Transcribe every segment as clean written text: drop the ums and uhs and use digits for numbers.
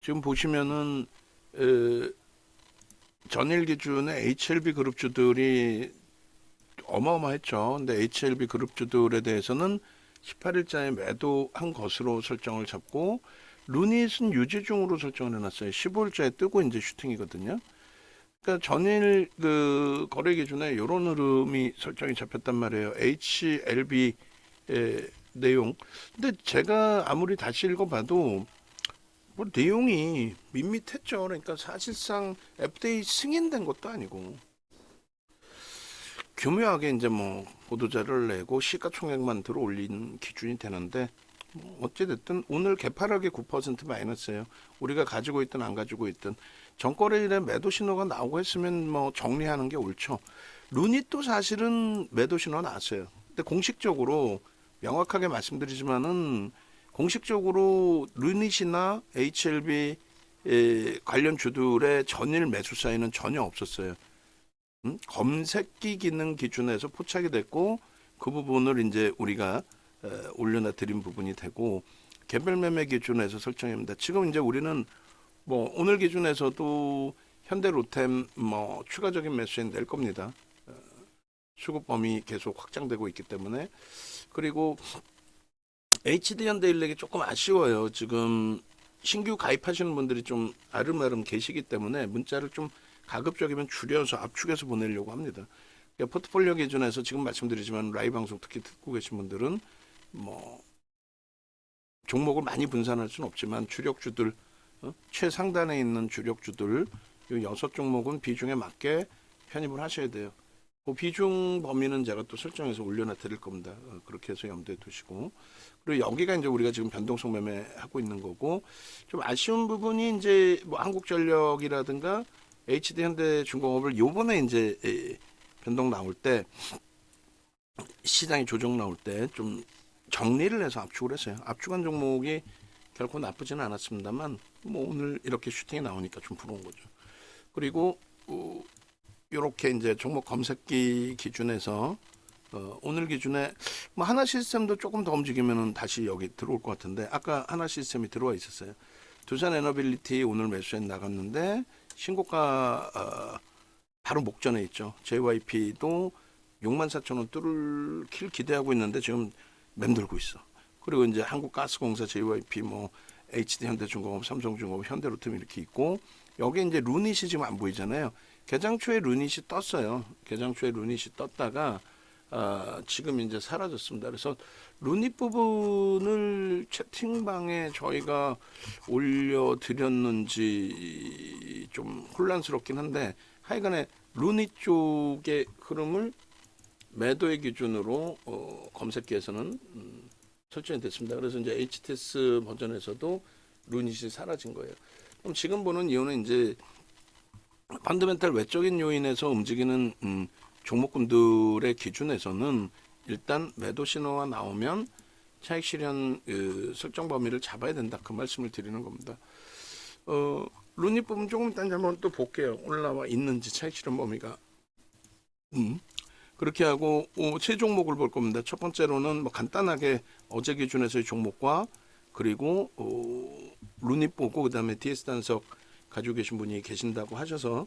지금 보시면은 전일 기준에 HLB 그룹주들이 어마어마했죠. 근데 HLB 그룹주들에 대해서는 18일자에 매도한 것으로 설정을 잡고 루닛은 유지 중으로 설정을 해놨어요. 15일자에 뜨고 이제 슈팅이거든요. 그러니까 전일 그 거래 기준에 이런 흐름이 설정이 잡혔단 말이에요. HLB 내용. 근데 제가 아무리 다시 읽어봐도 뭐 내용이 밋밋했죠. 그러니까 사실상 FDA 승인된 것도 아니고 교묘하게 이제 뭐 보도자료를 내고 시가총액만 들어 올린 기준이 되는데 뭐 어찌됐든 오늘 개파락이 9% 마이너스예요. 우리가 가지고 있든 안 가지고 있든 전거래일에 매도 신호가 나오고 했으면 뭐 정리하는 게 옳죠. 루닛도 사실은 매도 신호 나왔어요. 근데 공식적으로 명확하게 말씀드리지만은 공식적으로 루닛이나 HLB 관련 주들의 전일 매수 사인은 전혀 없었어요. 검색기 기능 기준에서 포착이 됐고 그 부분을 이제 우리가 올려놔 드린 부분이 되고 개별 매매 기준에서 설정입니다. 지금 이제 우리는 뭐 오늘 기준에서도 현대로템 뭐 추가적인 매수인 낼 겁니다. 수급 범위 계속 확장되고 있기 때문에. 그리고 HD현대일렉이 조금 아쉬워요. 지금 신규 가입하시는 분들이 좀 아름아름 계시기 때문에 문자를 좀 가급적이면 줄여서 압축해서 보내려고 합니다. 그러니까 포트폴리오 기준에서 지금 말씀드리지만 라이브 방송 특히 듣고 계신 분들은 뭐 종목을 많이 분산할 수는 없지만 주력주들 최상단에 있는 주력주들 이 6종목은 비중에 맞게 편입을 하셔야 돼요. 그 비중 범위는 제가 또 설정해서 올려놔 드릴 겁니다. 그렇게 해서 염두에 두시고. 그리고 여기가 이제 우리가 지금 변동성 매매하고 있는 거고, 좀 아쉬운 부분이 이제 뭐 한국전력이라든가 HD현대중공업을 요번에 이제 변동 나올 때 시장이 조정 나올 때 좀 정리를 해서 압축을 했어요. 압축한 종목이 결코 나쁘지는 않았습니다만 뭐 오늘 이렇게 슈팅이 나오니까 좀 부러운 거죠. 그리고 이렇게 이제 종목 검색기 기준에서 오늘 기준에 뭐 하나 시스템도 조금 더 움직이면은 다시 여기 들어올 것 같은데 아까 하나 시스템이 들어와 있었어요. 두산 에너빌리티 오늘 매수에 나갔는데 신고가 바로 목전에 있죠. JYP도 64,000원 뚫을 기대하고 있는데 지금 맴돌고 있어. 그리고 이제 한국가스공사 JYP 뭐 HD현대중공업, 삼성중공업, 현대로템 이렇게 있고 여기 이제 루닛이 지금 안 보이잖아요. 개장 초에 루닛이 떴어요. 개장 초에 루닛이 떴다가 지금 이제 사라졌습니다. 그래서 루닛 부분을 채팅방에 저희가 올려드렸는지 좀 혼란스럽긴 한데 하여간에 루닛 쪽의 흐름을 매도의 기준으로 검색기에서는 설정이 됐습니다. 그래서 이제 HTS 버전에서도 루닛이 사라진 거예요. 그럼 지금 보는 이유는 이제 펀더멘탈 외적인 요인에서 움직이는 종목군들의 기준에서는 일단 매도 신호가 나오면 차익 실현 설정 범위를 잡아야 된다. 그 말씀을 드리는 겁니다. 루닛 부분 조금 이따 한번 또 볼게요. 올라와 있는지 차익 실현 범위가. 그렇게 하고 세 종목을 볼 겁니다. 첫 번째로는 뭐 간단하게 어제 기준에서의 종목과 그리고 루닛 보고 그다음에 DS 단석 가지고 계신 분이 계신다고 하셔서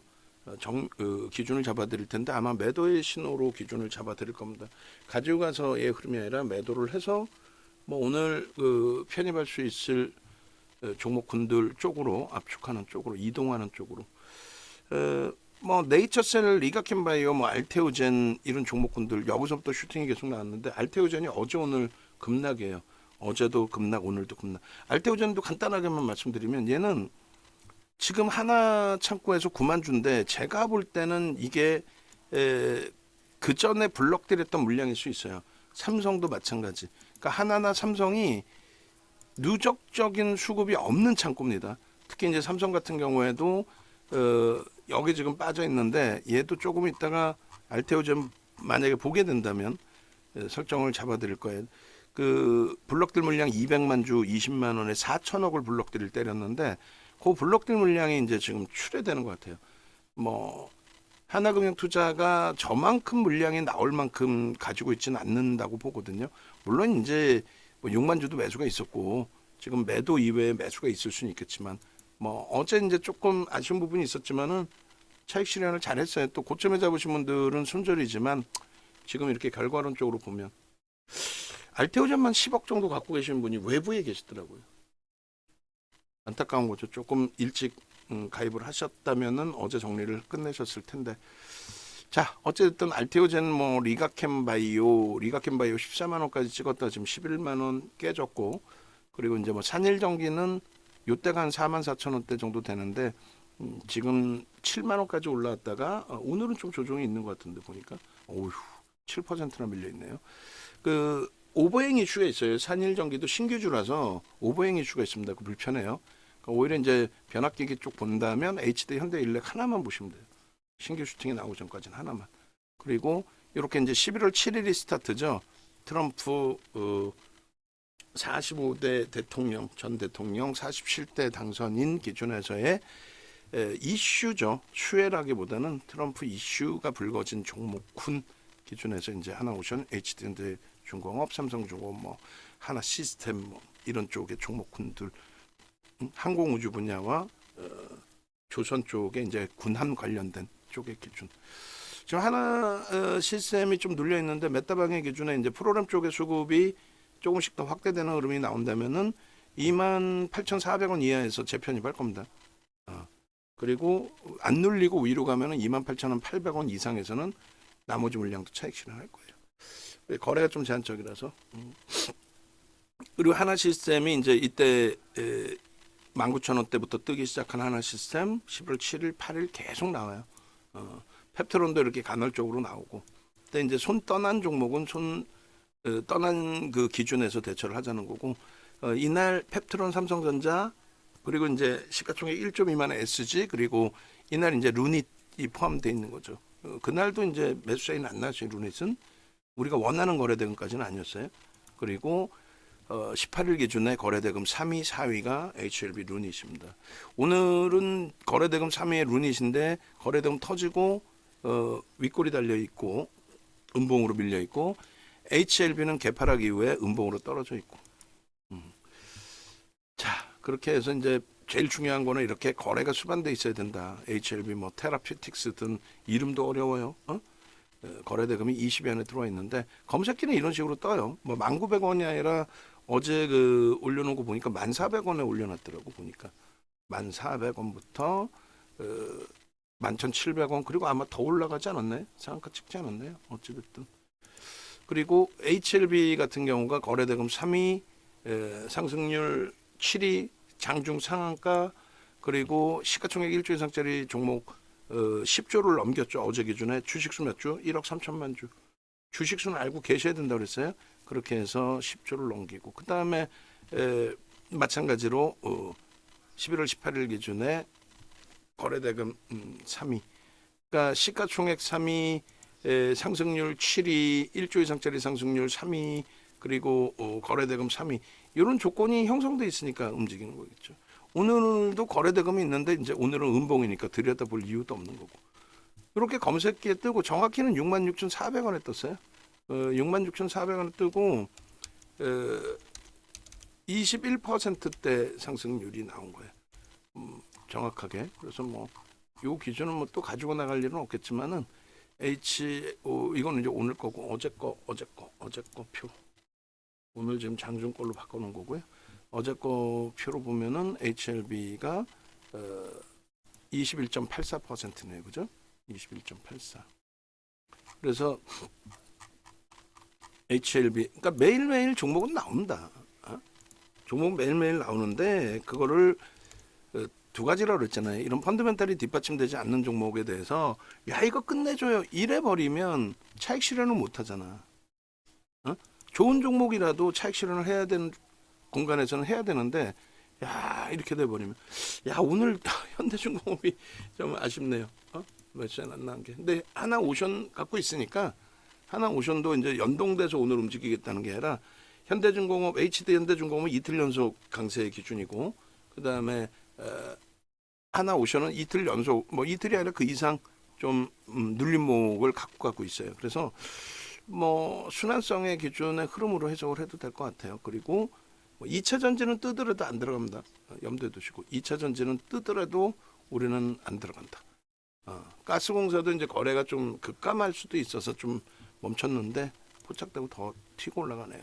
기준을 잡아드릴 텐데 아마 매도의 신호로 기준을 잡아드릴 겁니다. 가지고 가서의 흐름이 아니라 매도를 해서 뭐 오늘 편입할 수 있을 종목군들 쪽으로 압축하는 쪽으로 이동하는 쪽으로 뭐 네이처셀, 리가켄바이오, 뭐 알테오젠 이런 종목군들 여기서부터 슈팅이 계속 나왔는데 알테오젠이 어제 오늘 급락이에요. 어제도 급락, 오늘도 급락. 알테오젠도 간단하게만 말씀드리면 얘는 지금 하나 창고에서 9만 주인데 제가 볼 때는 이게 그 전에 블럭들였던 물량일 수 있어요. 삼성도 마찬가지. 그러니까 하나나 삼성이 누적적인 수급이 없는 창고입니다. 특히 이제 삼성 같은 경우에도 여기 지금 빠져 있는데 얘도 조금 있다가 알테오젠 만약에 보게 된다면 설정을 잡아드릴 거예요. 그 블록들 물량 200만 주 20만 원에 4천억을 블록들을 때렸는데 그 블록들 물량이 이제 지금 출회되는 것 같아요. 뭐 하나금융투자가 저만큼 물량이 나올 만큼 가지고 있지는 않는다고 보거든요. 물론 이제 뭐 6만 주도 매수가 있었고 지금 매도 이외에 매수가 있을 수는 있겠지만 뭐 어제 이제 조금 아쉬운 부분이 있었지만은 차익 실현을 잘했어요. 또 고점에 잡으신 분들은 손절이지만 지금 이렇게 결과론적으로 보면 알테오젠만 10억 정도 갖고 계시는 분이 외부에 계시더라고요. 안타까운 거죠. 조금 일찍 가입을 하셨다면은 어제 정리를 끝내셨을 텐데. 자, 어쨌든 알테오젠 뭐 리가캠바이오 14만 원까지 찍었다 지금 11만 원 깨졌고, 그리고 이제 뭐 산일전기는 요때가 한 4만 4천 원대 정도 되는데 지금 7만 원까지 올라왔다가 오늘은 좀 조정이 있는 것 같은데 보니까 오휴 7%나 밀려 있네요. 그 오버행 이슈가 있어요. 산일전기도 신규주라서 오버행 이슈가 있습니다. 그 불편해요. 그러니까 오히려 이제 변압기기 쪽 본다면 HD 현대일렉 하나만 보시면 돼요. 신규 슈팅이 나오기 전까지는 하나만. 그리고 이렇게 이제 11월 7일이 스타트죠. 트럼프 45대 대통령 전 대통령 47대 당선인 기준에서의 이슈죠. 수혜라기보다는 트럼프 이슈가 불거진 종목군 기준에서 이제 하나오션, HD현대중공업, 삼성중공업, 뭐 하나 시스템 뭐 이런 쪽의 종목군들, 항공우주 분야와 조선 쪽에 이제 군함 관련된 쪽의 기준. 지금 하나 시스템이 좀 눌려 있는데 메타방의 기준에 이제 프로그램 쪽의 수급이 조금씩 더 확대되는 흐름이 나온다면은 28,400원 이하에서 재편입할 겁니다. 그리고 안 눌리고 위로 가면은 28,800원 이상에서는 나머지 물량도 차익 실현할 거예요. 거래가 좀 제한적이라서. 그리고 하나 시스템이 이제 이때 19,000원대부터 뜨기 시작한 하나 시스템 11월 7일, 8일 계속 나와요. 펩트론도 이렇게 간헐적으로 나오고. 근데 이제 손 떠난 종목은 떠난 그 기준에서 대처를 하자는 거고. 이날 펩트론, 삼성전자, 그리고 이제 시가총액 1조 미만의 SG, 그리고 이날 이제 루닛이 포함되어 있는 거죠. 그날도 이제 매수 사인은 안 나왔어요. 루닛은 우리가 원하는 거래대금까지는 아니었어요. 그리고 18일 기준에 거래대금 3위, 4위가 HLB 루닛입니다. 오늘은 거래대금 3위의 루닛인데 거래대금 터지고 윗골이 달려 있고 음봉으로 밀려 있고, HLB는 개파락 이후에 음봉으로 떨어져 있고. 자, 그렇게 해서 이제 제일 중요한 거는 이렇게 거래가 수반돼 있어야 된다. HLB 뭐 테라퓨틱스든 이름도 어려워요. 거래대금이 20위 안에 들어와 있는데 검색기는 이런 식으로 떠요. 뭐 1,900원이 아니라 어제 그 올려놓은 거 보니까 1,400원에 올려놨더라고. 보니까 1,400원부터 11,700원, 그리고 아마 더 올라가지 않았나요? 상한가 찍지 않았나요? 어찌됐든. 그리고 HLB 같은 경우가 거래대금 3위, 상승률 7위, 장중 상한가, 그리고 시가총액 1조 이상짜리 종목 10조를 넘겼죠. 어제 기준에 주식수 몇 주? 1억 3천만 주. 주식수는 알고 계셔야 된다고 그랬어요. 그렇게 해서 10조를 넘기고, 그 다음에 마찬가지로 11월 18일 기준에 거래대금 3위, 그러니까 시가총액 3위, 상승률 7위, 1조 이상짜리 상승률 3위, 그리고 거래대금 3위, 이런 조건이 형성돼 있으니까 움직이는 거겠죠. 오늘도 거래대금이 있는데 이제 오늘은 음봉이니까 들여다볼 이유도 없는 거고. 이렇게 검색기에 뜨고 정확히는 66,400원에 떴어요. 66,400원에 뜨고 21%대 상승률이 나온 거예요. 정확하게. 그래서 뭐 요 기준은 뭐 또 가지고 나갈 일은 없겠지만은 이거는 이제 오늘 거고 어제 거 표. 오늘 지금 장중 걸로 바꿔놓은 거고요. 어제 거 표로 보면은 HLB가 21.84%네요, 그죠? 21.84. 그래서 HLB, 그러니까 매일매일 종목은 나옵니다. 종목 매일매일 나오는데 그거를 두 가지라고 그랬잖아요. 이런 펀더멘탈이 뒷받침되지 않는 종목에 대해서 야 이거 끝내줘요 이래 버리면 차익 실현을 못 하잖아. 좋은 종목이라도 차익 실현을 해야 되는 공간에서는 해야 되는데, 야 이렇게 돼 버리면, 야 오늘 현대중공업이 좀 아쉽네요. 몇시간 안 나온 게. 근데 하나 오션 갖고 있으니까 하나 오션도 이제 연동돼서 오늘 움직이겠다는 게 아니라 현대중공업, HD 현대중공업은 이틀 연속 강세 기준이고, 그 다음에 하나 오션은 이틀 연속, 뭐 이틀이 아니라 그 이상 좀 눌림목을 갖고 있어요. 그래서 뭐 순환성의 기준의 흐름으로 해석을 해도 될 것 같아요. 그리고 뭐 2차 전지는 뜨더라도 안 들어갑니다. 염두에 두시고 2차 전지는 뜨더라도 우리는 안 들어간다. 가스공사도 이제 거래가 좀 급감할 수도 있어서 좀 멈췄는데 포착되고 더 튀고 올라가네요.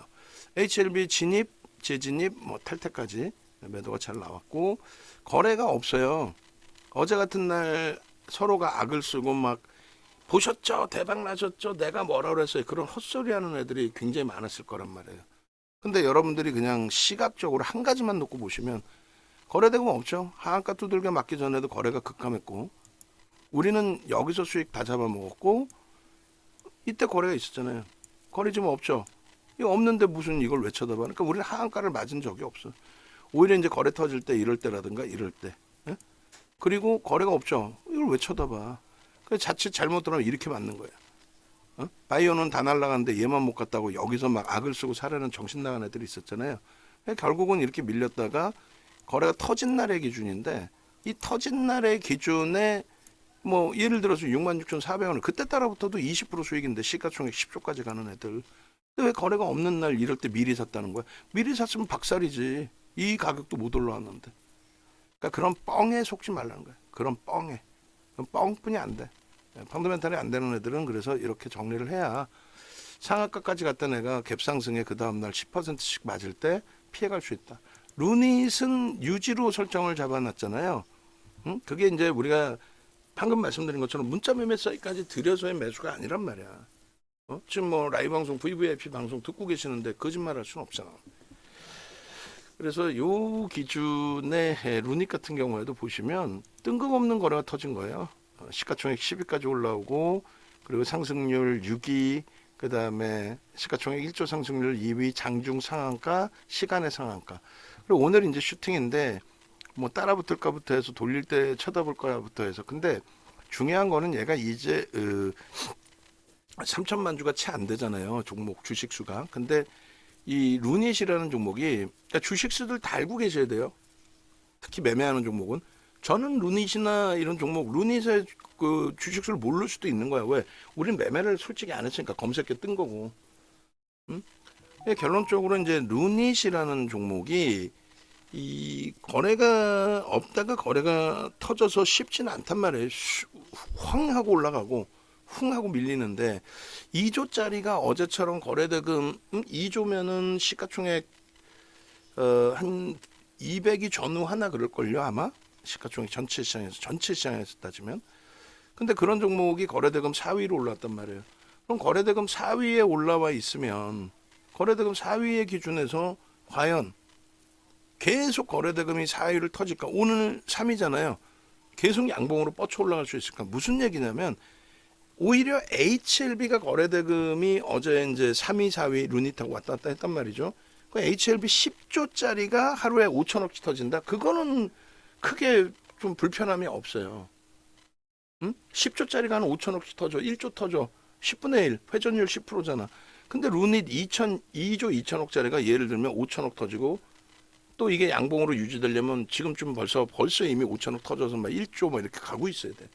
HLB 진입, 재진입, 뭐 탈퇴까지 매도가 잘 나왔고 거래가 없어요. 어제 같은 날 서로가 악을 쓰고 막 보셨죠? 대박 나셨죠? 내가 뭐라 그랬어요? 그런 헛소리 하는 애들이 굉장히 많았을 거란 말이에요. 근데 여러분들이 그냥 시각적으로 한 가지만 놓고 보시면 거래대금 없죠. 하한가 두들겨 맞기 전에도 거래가 급감했고 우리는 여기서 수익 다 잡아먹었고 이때 거래가 있었잖아요. 거래 좀 없죠. 이거 없는데 무슨 이걸 왜 쳐다봐? 그러니까 우리는 하한가를 맞은 적이 없어. 오히려 이제 거래 터질 때 이럴 때라든가 이럴 때. 예? 그리고 거래가 없죠. 이걸 왜 쳐다봐? 그 자칫 잘못 들어가면 이렇게 맞는 거야. 바이오는 다 날라가는데 얘만 못 갔다고 여기서 막 악을 쓰고 사려는 정신 나간 애들이 있었잖아요. 결국은 이렇게 밀렸다가 거래가 터진 날의 기준인데 이 터진 날의 기준에 뭐 예를 들어서 66,400원을 그때 따라붙어도 20% 수익인데 시가총액 10조까지 가는 애들. 근데 왜 거래가 없는 날 이럴 때 미리 샀다는 거야? 미리 샀으면 박살이지. 이 가격도 못 올라왔는데. 그러니까 그런 뻥에 속지 말라는 거야. 그런 뻥에. 뻥뿐이 안 돼. 펀더멘탈이 안 되는 애들은 그래서 이렇게 정리를 해야 상한가까지 갔던 애가 갭상승에 그 다음날 10%씩 맞을 때 피해갈 수 있다. 루닛은 유지로 설정을 잡아놨잖아요. 그게 이제 우리가 방금 말씀드린 것처럼 문자 매매 사이까지 들여서의 매수가 아니란 말이야. 지금 뭐 라이브 방송, VVIP 방송 듣고 계시는데 거짓말할 수는 없잖아. 그래서 요 기준의 루닛 같은 경우에도 보시면 뜬금없는 거래가 터진 거예요. 시가총액 10위까지 올라오고 그리고 상승률 6위, 그 다음에 시가총액 1조 상승률 2위, 장중 상한가, 시간의 상한가. 그리고 오늘 이제 슈팅인데 뭐 따라 붙을까부터 해서 돌릴 때 쳐다볼 거야부터 해서 근데 중요한 거는 얘가 이제 3천만 주가 채 안 되잖아요. 종목 주식 수가. 근데 이 루닛이라는 종목이 그러니까 주식수들 다 알고 계셔야 돼요. 특히 매매하는 종목은 저는 루닛이나 이런 종목 루닛의 그 주식수를 모를 수도 있는 거야. 왜? 우린 매매를 솔직히 안 했으니까 검색해 뜬 거고. 결론적으로 이제 루닛이라는 종목이 이 거래가 없다가 거래가 터져서 쉽지는 않단 말이에요. 황 하고 올라가고 흥 하고 밀리는데 2조짜리가 어제처럼 거래대금 2조면은 시가총액 한 200이 전후하나 그럴걸요 아마 시가총액 전체 시장에서 따지면. 근데 그런 종목이 거래대금 4위로 올랐단 말이에요. 그럼 거래대금 4위에 올라와 있으면 거래대금 4위의 기준에서 과연 계속 거래대금이 4위를 터질까? 오늘 3위잖아요. 계속 양봉으로 뻗쳐 올라갈 수 있을까? 무슨 얘기냐면 오히려 HLB가 거래대금이 어제 이제 3위, 4위 루닛하고 왔다 갔다 했단 말이죠. 그 HLB 10조짜리가 하루에 5천억씩 터진다? 그거는 크게 좀 불편함이 없어요. 10조짜리가 한 5천억씩 터져, 1조 터져, 10분의 1, 회전율 10%잖아. 근데 루닛 2조 2천억짜리가 예를 들면 5천억 터지고 또 이게 양봉으로 유지되려면 지금쯤 벌써 이미 5천억 터져서 막 1조 막 이렇게 가고 있어야 돼.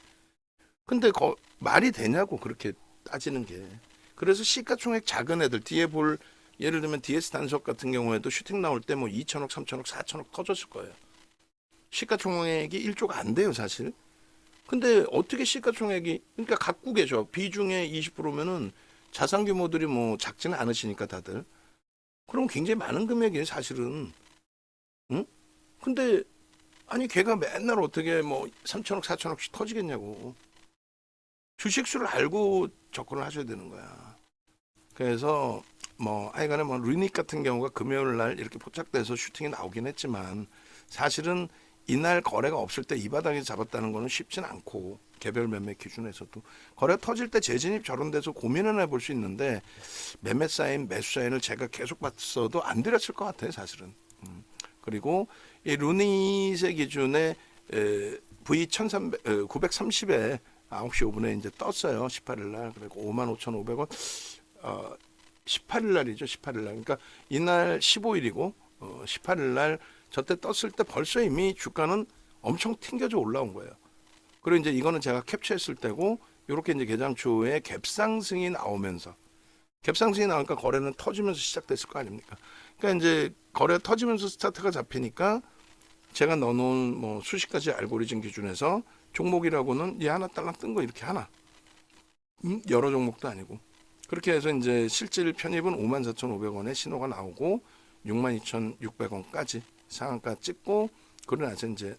근데 말이 되냐고 그렇게 따지는 게. 그래서 시가총액 작은 애들 뒤에 볼 예를 들면 DS 단속 같은 경우에도 슈팅 나올 때 뭐 2천억, 3천억, 4천억 터졌을 거예요. 시가총액이 1조가 안 돼요 사실. 근데 어떻게 시가총액이 그러니까 갖고 계셔. 비중의 20%면은 자산 규모들이 뭐 작지는 않으시니까 다들. 그럼 굉장히 많은 금액이에요 사실은. 응? 근데 아니 걔가 맨날 어떻게 뭐 3천억, 4천억씩 터지겠냐고. 주식수를 알고 접근을 하셔야 되는 거야. 그래서 뭐 하여간에 뭐 루닛 같은 경우가 금요일 날 이렇게 포착돼서 슈팅이 나오긴 했지만 사실은 이날 거래가 없을 때 이 바닥에 잡았다는 거는 쉽진 않고 개별 매매 기준에서도 거래 터질 때 재진입 저런 데서 고민을 해볼 수 있는데 매매 사인, 매수 사인을 제가 계속 봤어도 안 드렸을 것 같아요 사실은. 그리고 이 루닛의 기준에 V1300, 930에 9시 5분에 이제 떴어요. 18일 날. 그리고 55,500원. 18일 날이죠. 18일 날. 그러니까 이날 15일이고 18일 날 저때 떴을 때 벌써 이미 주가는 엄청 튕겨져 올라온 거예요. 그리고 이제 이거는 제가 캡처했을 때고 이렇게 이제 개장 초에 갭상승이 나오면서 갭상승이 나오니까 거래는 터지면서 시작됐을 거 아닙니까? 그러니까 이제 거래 터지면서 스타트가 잡히니까 제가 넣어놓은 뭐 수십 가지 알고리즘 기준에서 종목이라고는 얘 하나 딸랑 뜬 거 이렇게 하나, 여러 종목도 아니고 그렇게 해서 이제 실질 편입은 54,500원에 신호가 나오고 62,600원까지 상한가 찍고 그러고 나서 이제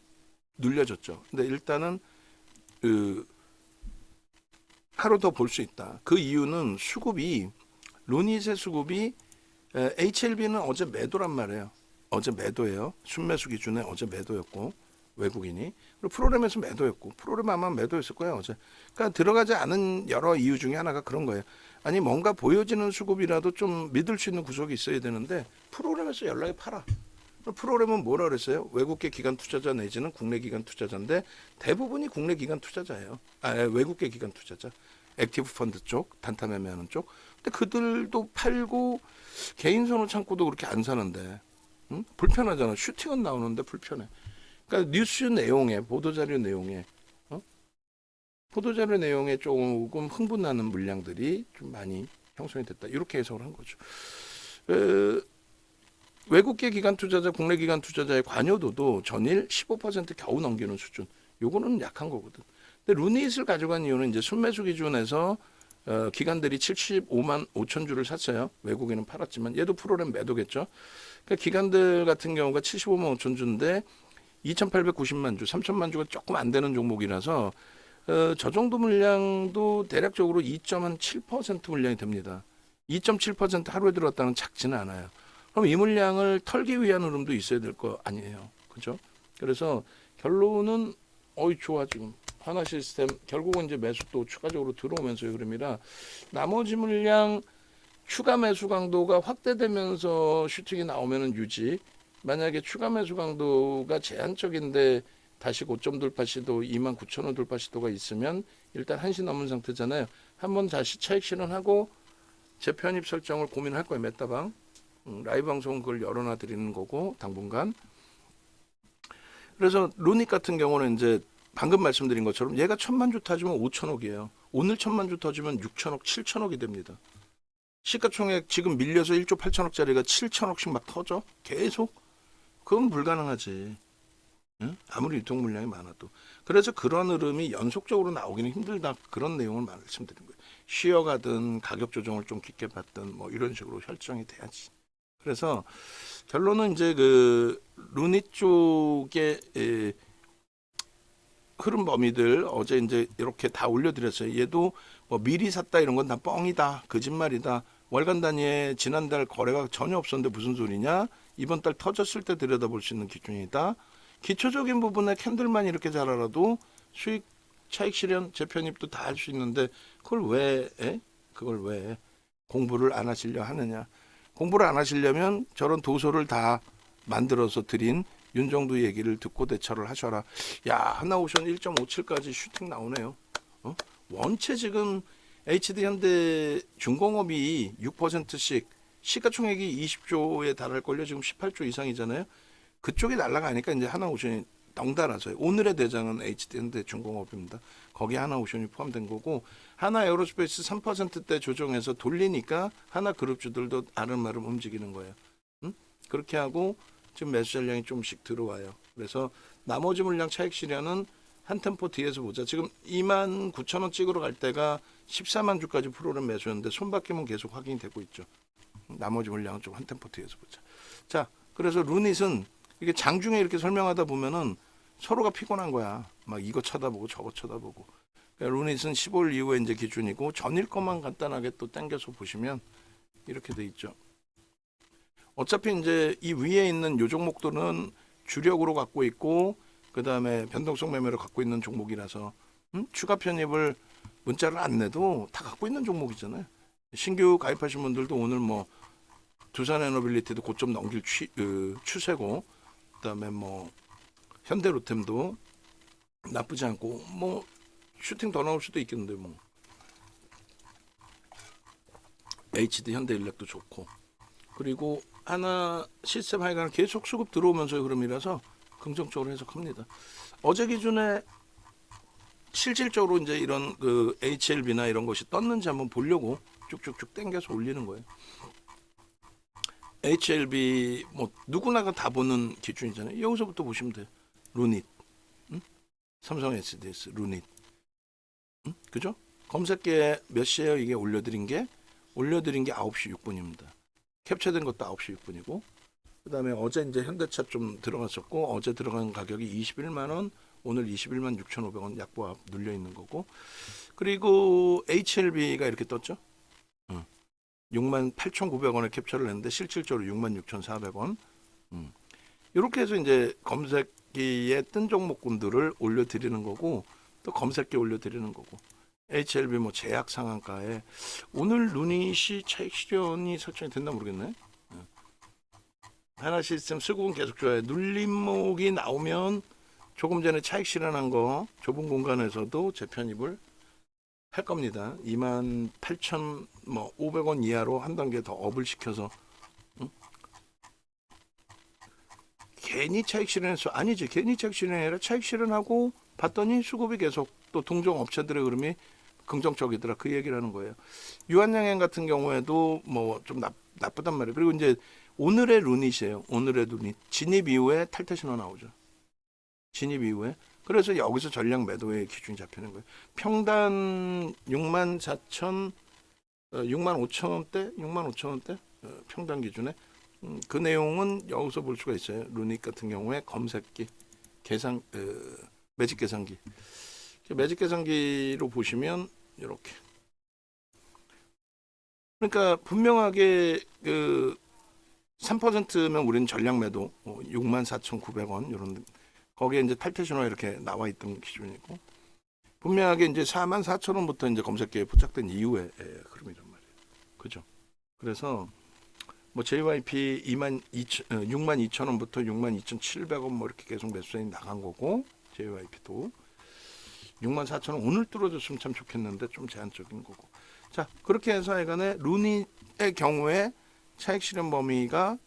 눌려졌죠. 근데 일단은 그 하루 더 볼 수 있다. 그 이유는 수급이 루닛의 수급이 HLB는 어제 매도란 말이에요. 어제 매도예요. 순매수 기준에 어제 매도였고 외국인이 그리고 프로그램에서 매도였고 프로그램 아마 매도였을 거예요 어제. 그러니까 들어가지 않은 여러 이유 중에 하나가 그런 거예요. 아니 뭔가 보여지는 수급이라도 좀 믿을 수 있는 구석이 있어야 되는데 프로그램에서 연락이 팔아. 프로그램은 뭐라 그랬어요? 외국계 기관 투자자 내지는 국내 기관 투자자인데 대부분이 국내 기관 투자자예요. 외국계 기관 투자자. 액티브 펀드 쪽, 단타 매매하는 쪽. 근데 그들도 팔고 개인 선호 창구도 그렇게 안 사는데 불편하잖아. 슈팅은 나오는데 불편해. 그러니까 뉴스 내용에 보도자료 내용에 보도자료 내용에 조금 흥분하는 물량들이 좀 많이 형성이 됐다. 이렇게 해석을 한 거죠. 외국계 기관 투자자, 국내 기관 투자자의 관여도도 전일 15% 겨우 넘기는 수준. 요거는 약한 거거든. 근데 루닛을 가져간 이유는 이제 순매수 기준에서 기관들이 75만 5천 주를 샀어요. 외국인은 팔았지만 얘도 프로그램 매도겠죠. 그러니까 기관들 같은 경우가 75만 5천 주인데 2,890만 주, 3천만 주가 조금 안 되는 종목이라서 저 정도 물량도 대략적으로 2.7% 물량이 됩니다. 2.7% 하루에 들어왔다는 작지는 않아요. 그럼 이 물량을 털기 위한 흐름도 있어야 될 거 아니에요. 그죠? 그래서 결론은 좋아 지금. 하나 시스템 결국은 이제 매수 또 추가적으로 들어오면서의 흐름이라 나머지 물량 추가 매수 강도가 확대되면서 슈팅이 나오면은 유지. 만약에 추가 매수 강도가 제한적인데 다시 고점 돌파 시도 29,000원 돌파 시도가 있으면 일단 1시 넘은 상태잖아요. 한번 다시 차익 실현하고 재편입 설정을 고민할 거예요. 메타방. 라이브 방송은 그걸 열어놔 드리는 거고 당분간. 그래서 루닛 같은 경우는 이제 방금 말씀드린 것처럼 얘가 1,000만 주 터지면 5천억이에요. 오늘 1,000만 주 터지면 6천억, 7천억이 됩니다. 시가총액 지금 밀려서 1조 8천억짜리가 7천억씩 막 터져? 계속? 그건 불가능하지. 응? 아무리 유통 물량이 많아도. 그래서 그런 흐름이 연속적으로 나오기는 힘들다. 그런 내용을 말씀드린 거예요. 쉬어가든 가격 조정을 좀 깊게 받든 뭐 이런 식으로 설정이 돼야지. 그래서 결론은 이제 그 루닛 쪽의 흐름 범위들 어제 이제 이렇게 다 올려드렸어요. 얘도 뭐 미리 샀다 이런 건 다 뻥이다, 거짓말이다. 월간 단위에 지난달 거래가 전혀 없었는데 무슨 소리냐? 이번 달 터졌을 때 들여다볼 수 있는 기준이다. 기초적인 부분에 캔들만 이렇게 잘 알아도 수익 차익 실현 재편입도 다 할 수 있는데 그걸 왜 공부를 안 하시려 하느냐? 공부를 안 하시려면 저런 도서를 다 만들어서 드린 윤정두 얘기를 듣고 대처를 하셔라. 야, 하나오션 1.57까지 슈팅 나오네요. 원체 지금 HD 현대 중공업이 6%씩 시가총액이 20조에 달할걸요. 지금 18조 이상이잖아요. 그쪽이 날아가니까 이제 하나오션이 덩달아서요. 오늘의 대장은 HD 현대 중공업입니다. 거기에 하나오션이 포함된 거고 하나 에어로스페이스 3%대 조정해서 돌리니까 하나 그룹주들도 아름아름 움직이는 거예요. 그렇게 하고 지금 매수 전량이 좀씩 들어와요. 그래서 나머지 물량 차익 실현은 한 템포 뒤에서 보자. 지금 29,000원 찍으러 갈 때가 14만 주까지 프로그램 매수였는데 손바뀜은 계속 확인이 되고 있죠. 나머지 물량은 좀 한 템포 뒤에서 보자. 자, 그래서 루닛은 이게 장중에 이렇게 설명하다 보면은 서로가 피곤한 거야. 막 이거 쳐다보고 저거 쳐다보고. 그러니까 루닛은 15일 이후에 이제 기준이고 전일 것만 간단하게 또 당겨서 보시면 이렇게 돼 있죠. 어차피 이제 이 위에 있는 요 종목들은 주력으로 갖고 있고 그 다음에 변동성 매매를 갖고 있는 종목이라서 추가 편입을 문자를 안 내도 다 갖고 있는 종목이잖아요. 신규 가입하신 분들도 오늘 뭐 두산에너빌리티도 고점 넘길 추세고 그다음에 뭐 현대로템도 나쁘지 않고 뭐 슈팅 더 나올 수도 있겠는데 뭐 HD 현대인력도 좋고 그리고 하나 시스템 하이가는 계속 수급 들어오면서의 흐름이라서 긍정적으로 해석합니다. 어제 기준에 실질적으로 이제 이런 그 HLB나 이런 것이 떴는지 한번 보려고 쭉쭉쭉 당겨서 올리는 거예요. HLB 뭐 누구나가 다 보는 기준이잖아요. 여기서부터 보시면 돼요. 루닛, 응? 삼성 SDS 루닛, 응? 그죠? 검색기에 몇 시에요? 이게 올려드린 게 9시 6분입니다. 캡처된 것도 9시 6분이고, 그 다음에 어제 이제 현대차 좀 들어갔었고, 어제 들어간 가격이 21만 원, 오늘 21만 6,500원 약보합 눌려 있는 거고, 그리고 HLB가 이렇게 떴죠. 6만 8,900원에 캡처를 했는데 실질적으로 6만 6,400원. 이렇게 해서 이제 검색기에 뜬 종목군들을 올려드리는 거고, 또 검색기 올려드리는 거고. HLB 뭐 제약 상한가에 오늘 루닛이 차익 실현이 설정이 됐나 모르겠네. 하나 시스템 수급은 계속 좋아요. 눌림목이 나오면 조금 전에 차익 실현한 거 좁은 공간에서도 재편입을 할 겁니다. 28,500원 이하로 한 단계 더 업을 시켜서, 응? 괜히 차익 실현해서 아니지. 괜히 차익 실현이 아니라 차익 실현하고 봤더니 수급이 계속 또 동종 업체들의 흐름이 긍정적이더라. 그 얘기를 하는 거예요. 유한양행 같은 경우에도 뭐 좀 나쁘단 말이에요. 그리고 이제 오늘의 루닛이에요. 오늘의 루닛. 진입 이후에 탈퇴 신호 나오죠. 진입 이후에. 그래서 여기서 전량 매도의 기준이 잡히는 거예요. 평단 6만 4천, 6만 5천 원대, 6만 5천 원대 평단 기준에 그 내용은 여기서 볼 수가 있어요. 루닛 같은 경우에 검색기, 계산, 매직 계산기. 매직 계산기로 보시면 이렇게. 그러니까 분명하게 그 3%면 우리는 전량 매도 64,900원 이런 거기에 이제 탈퇴 신호가 이렇게 나와 있던 기준이고 분명하게 이제 44,000원부터 이제 검색기에 포착된 이후에 흐름이란 말이에요. 그죠? 그래서 뭐 JYP 62,000원부터 62,700원 뭐 이렇게 계속 매수세이 나간 거고 JYP도 64,000원 오늘 뚫어줬으면 참 좋겠는데 좀 제한적인 거고. 자, 그렇게 해서 하여간에 루닛의 경우에 차익 실현 범위가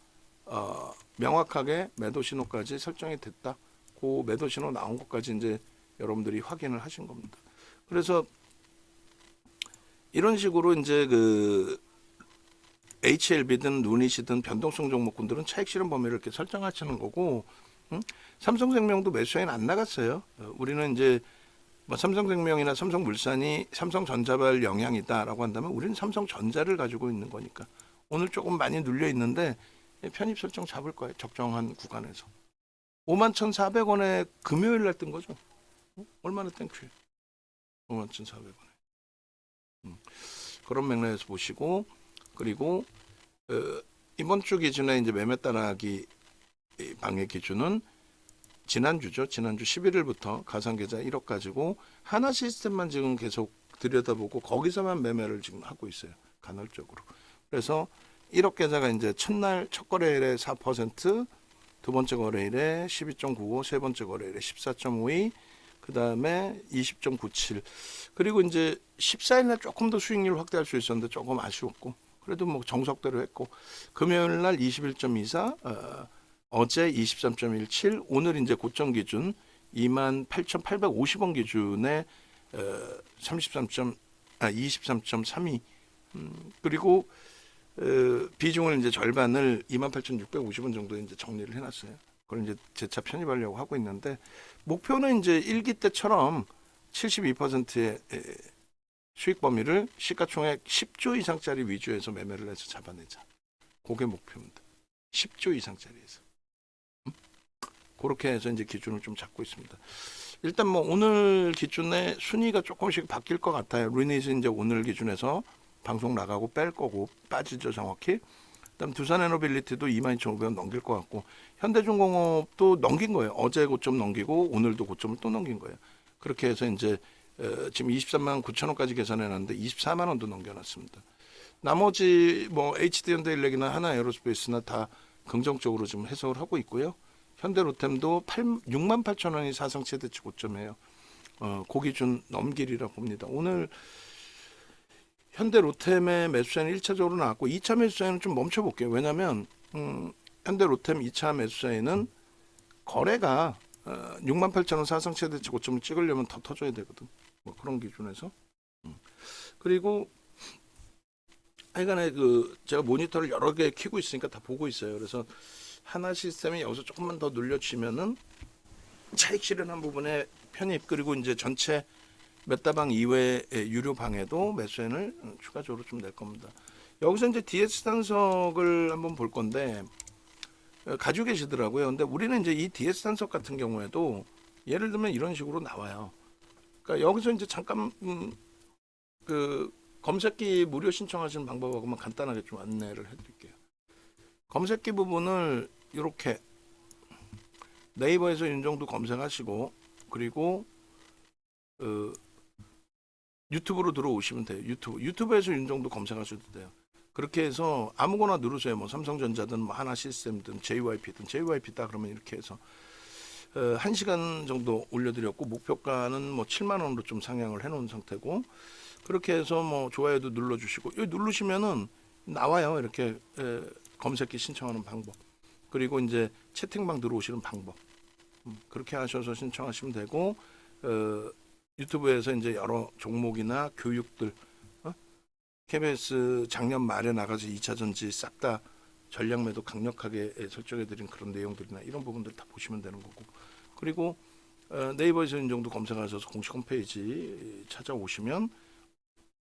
명확하게 매도 신호까지 설정이 됐다. 그 매도 신호 나온 것까지 이제 여러분들이 확인을 하신 겁니다. 그래서 이런 식으로 이제 그 HLB든 루닛이든 변동성 종목군들은 차익 실현 범위를 이렇게 설정하시는 거고, 삼성생명도 매수에는 안 나갔어요. 우리는 이제 뭐 삼성생명이나 삼성물산이 삼성전자발 영향이다라고 한다면 우리는 삼성전자를 가지고 있는 거니까 오늘 조금 많이 눌려 있는데 편입 설정 잡을 거예요. 적정한 구간에서. 51,400원에 금요일 날 뜬 거죠. 얼마나 땡큐. 51,400원에. 그런 맥락에서 보시고 그리고 이번 주 기준에 이제 매매 따라하기 방해 기준은 지난주죠. 지난주 11일부터 가상계좌 1억 가지고 하나 시스템만 지금 계속 들여다보고 거기서만 매매를 지금 하고 있어요. 간헐적으로. 그래서 1억 계좌가 이제 첫날 첫 거래일에 4%, 두 번째 거래일에 12.95, 세 번째 거래일에 14.52, 그 다음에 20.97. 그리고 이제 14일날 조금 더 수익률 확대할 수 있었는데 조금 아쉬웠고, 그래도 뭐 정석대로 했고, 금요일날 21.24, 어제 23.17, 오늘 이제 고점 기준 28,850원 기준에 23.32, 그리고 비중을 이제 절반을 28,650원 정도에 이제 정리를 해놨어요. 그걸 이제 재차 편입하려고 하고 있는데 목표는 이제 1기 때처럼 72%의 수익 범위를 시가총액 10조 이상짜리 위주에서 매매를 해서 잡아내자. 그게 목표입니다. 10조 이상짜리에서. 그렇게 해서 이제 기준을 좀 잡고 있습니다. 일단 뭐 오늘 기준에 순위가 조금씩 바뀔 것 같아요. 루닛은 이제 오늘 기준에서 방송 나가고 뺄 거고 빠지죠 정확히. 그다음 두산에너빌리티도 22,500원 넘길 것 같고 현대중공업도 넘긴 거예요. 어제 고점 넘기고 오늘도 고점을 또 넘긴 거예요. 그렇게 해서 이제 지금 23만 9천 원까지 계산해놨는데 24만 원도 넘겨놨습니다. 나머지 뭐 HD현대일렉이나 하나에어로스페이스나 다 긍정적으로 지금 해석을 하고 있고요. 현대로템도 6만 8천 원이 사상 최대치 고점이에요. 그 기준 넘길이라 봅니다. 오늘 현대로템의 매수세는 1차적으로 나왔고 2차 매수세는 좀 멈춰볼게요. 왜냐하면 현대로템 2차 매수세는 거래가 6만 8천 원 사상 최대치 고점을 찍으려면 더 터져야 되거든. 뭐 그런 기준에서. 그리고 하여간에 그 제가 모니터를 여러 개 켜고 있으니까 다 보고 있어요. 그래서 하나 시스템이 여기서 조금만 더 눌려치면은 차익 실현한 부분에 편입 그리고 이제 전체 몇 다방 이외의 유료 방에도 매수인을 추가적으로 좀 낼 겁니다. 여기서 이제 DS 단석을 한번 볼 건데 가지고 계시더라고요. 근데 우리는 이제 이 DS 단석 같은 경우에도 예를 들면 이런 식으로 나와요. 그러니까 여기서 이제 잠깐 그 검색기 무료 신청하시는 방법하고만 간단하게 좀 안내를 해드릴게요. 검색기 부분을 이렇게 네이버에서 윤정도 검색하시고 그리고 유튜브로 들어오시면 돼요. 유튜브에서 윤정도 검색하셔도 돼요. 그렇게 해서 아무거나 누르세요. 뭐 삼성전자든 뭐 하나시스템든 JYP다 그러면 이렇게 해서 1시간 정도 올려드렸고 목표가는 뭐 7만 원으로 좀 상향을 해놓은 상태고 그렇게 해서 뭐 좋아요도 눌러주시고 여기 누르시면은 나와요. 이렇게 검색기 신청하는 방법 그리고 이제 채팅방 들어오시는 방법 그렇게 하셔서 신청하시면 되고 유튜브에서 이제 여러 종목이나 교육들 KBS 작년 말에 나가서 2차 전지 싹 다 전략 매도 강력하게 설정해드린 그런 내용들이나 이런 부분들 다 보시면 되는 거고 그리고 네이버에서 이 정도 검색하셔서 공식 홈페이지 찾아오시면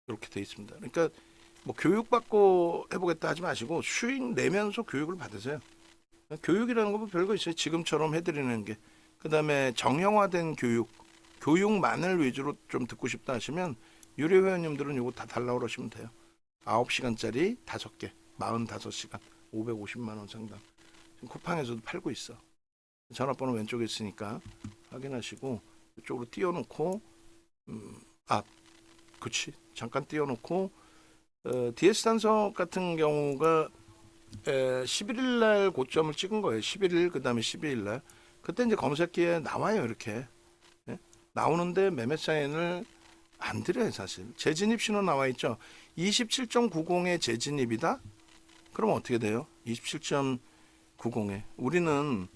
이렇게 돼 있습니다. 그러니까 뭐 교육받고 해보겠다 하지 마시고 수익 내면서 교육을 받으세요. 교육이라는 거 별거 있어요. 지금처럼 해드리는 게. 그 다음에 정형화된 교육만을 위주로 좀 듣고 싶다 하시면 유료 회원님들은 이거 다 달라고 그러시면 돼요. 9시간짜리 5개, 45시간, 550만 원 상당. 지금 쿠팡에서도 팔고 있어. 전화번호 왼쪽에 있으니까 확인하시고 이쪽으로 띄워놓고 그치 잠깐 띄워놓고 DS 단석 같은 경우가 11일 날 고점을 찍은 거예요. 11일 그 다음에 12일 날 그때 이제 검색기에 나와요. 이렇게 나오는데 매매 사인을 안 드려요. 사실 재진입 신호 나와 있죠. 27.90의 재진입이다. 그럼 어떻게 돼요? 27.90에 우리는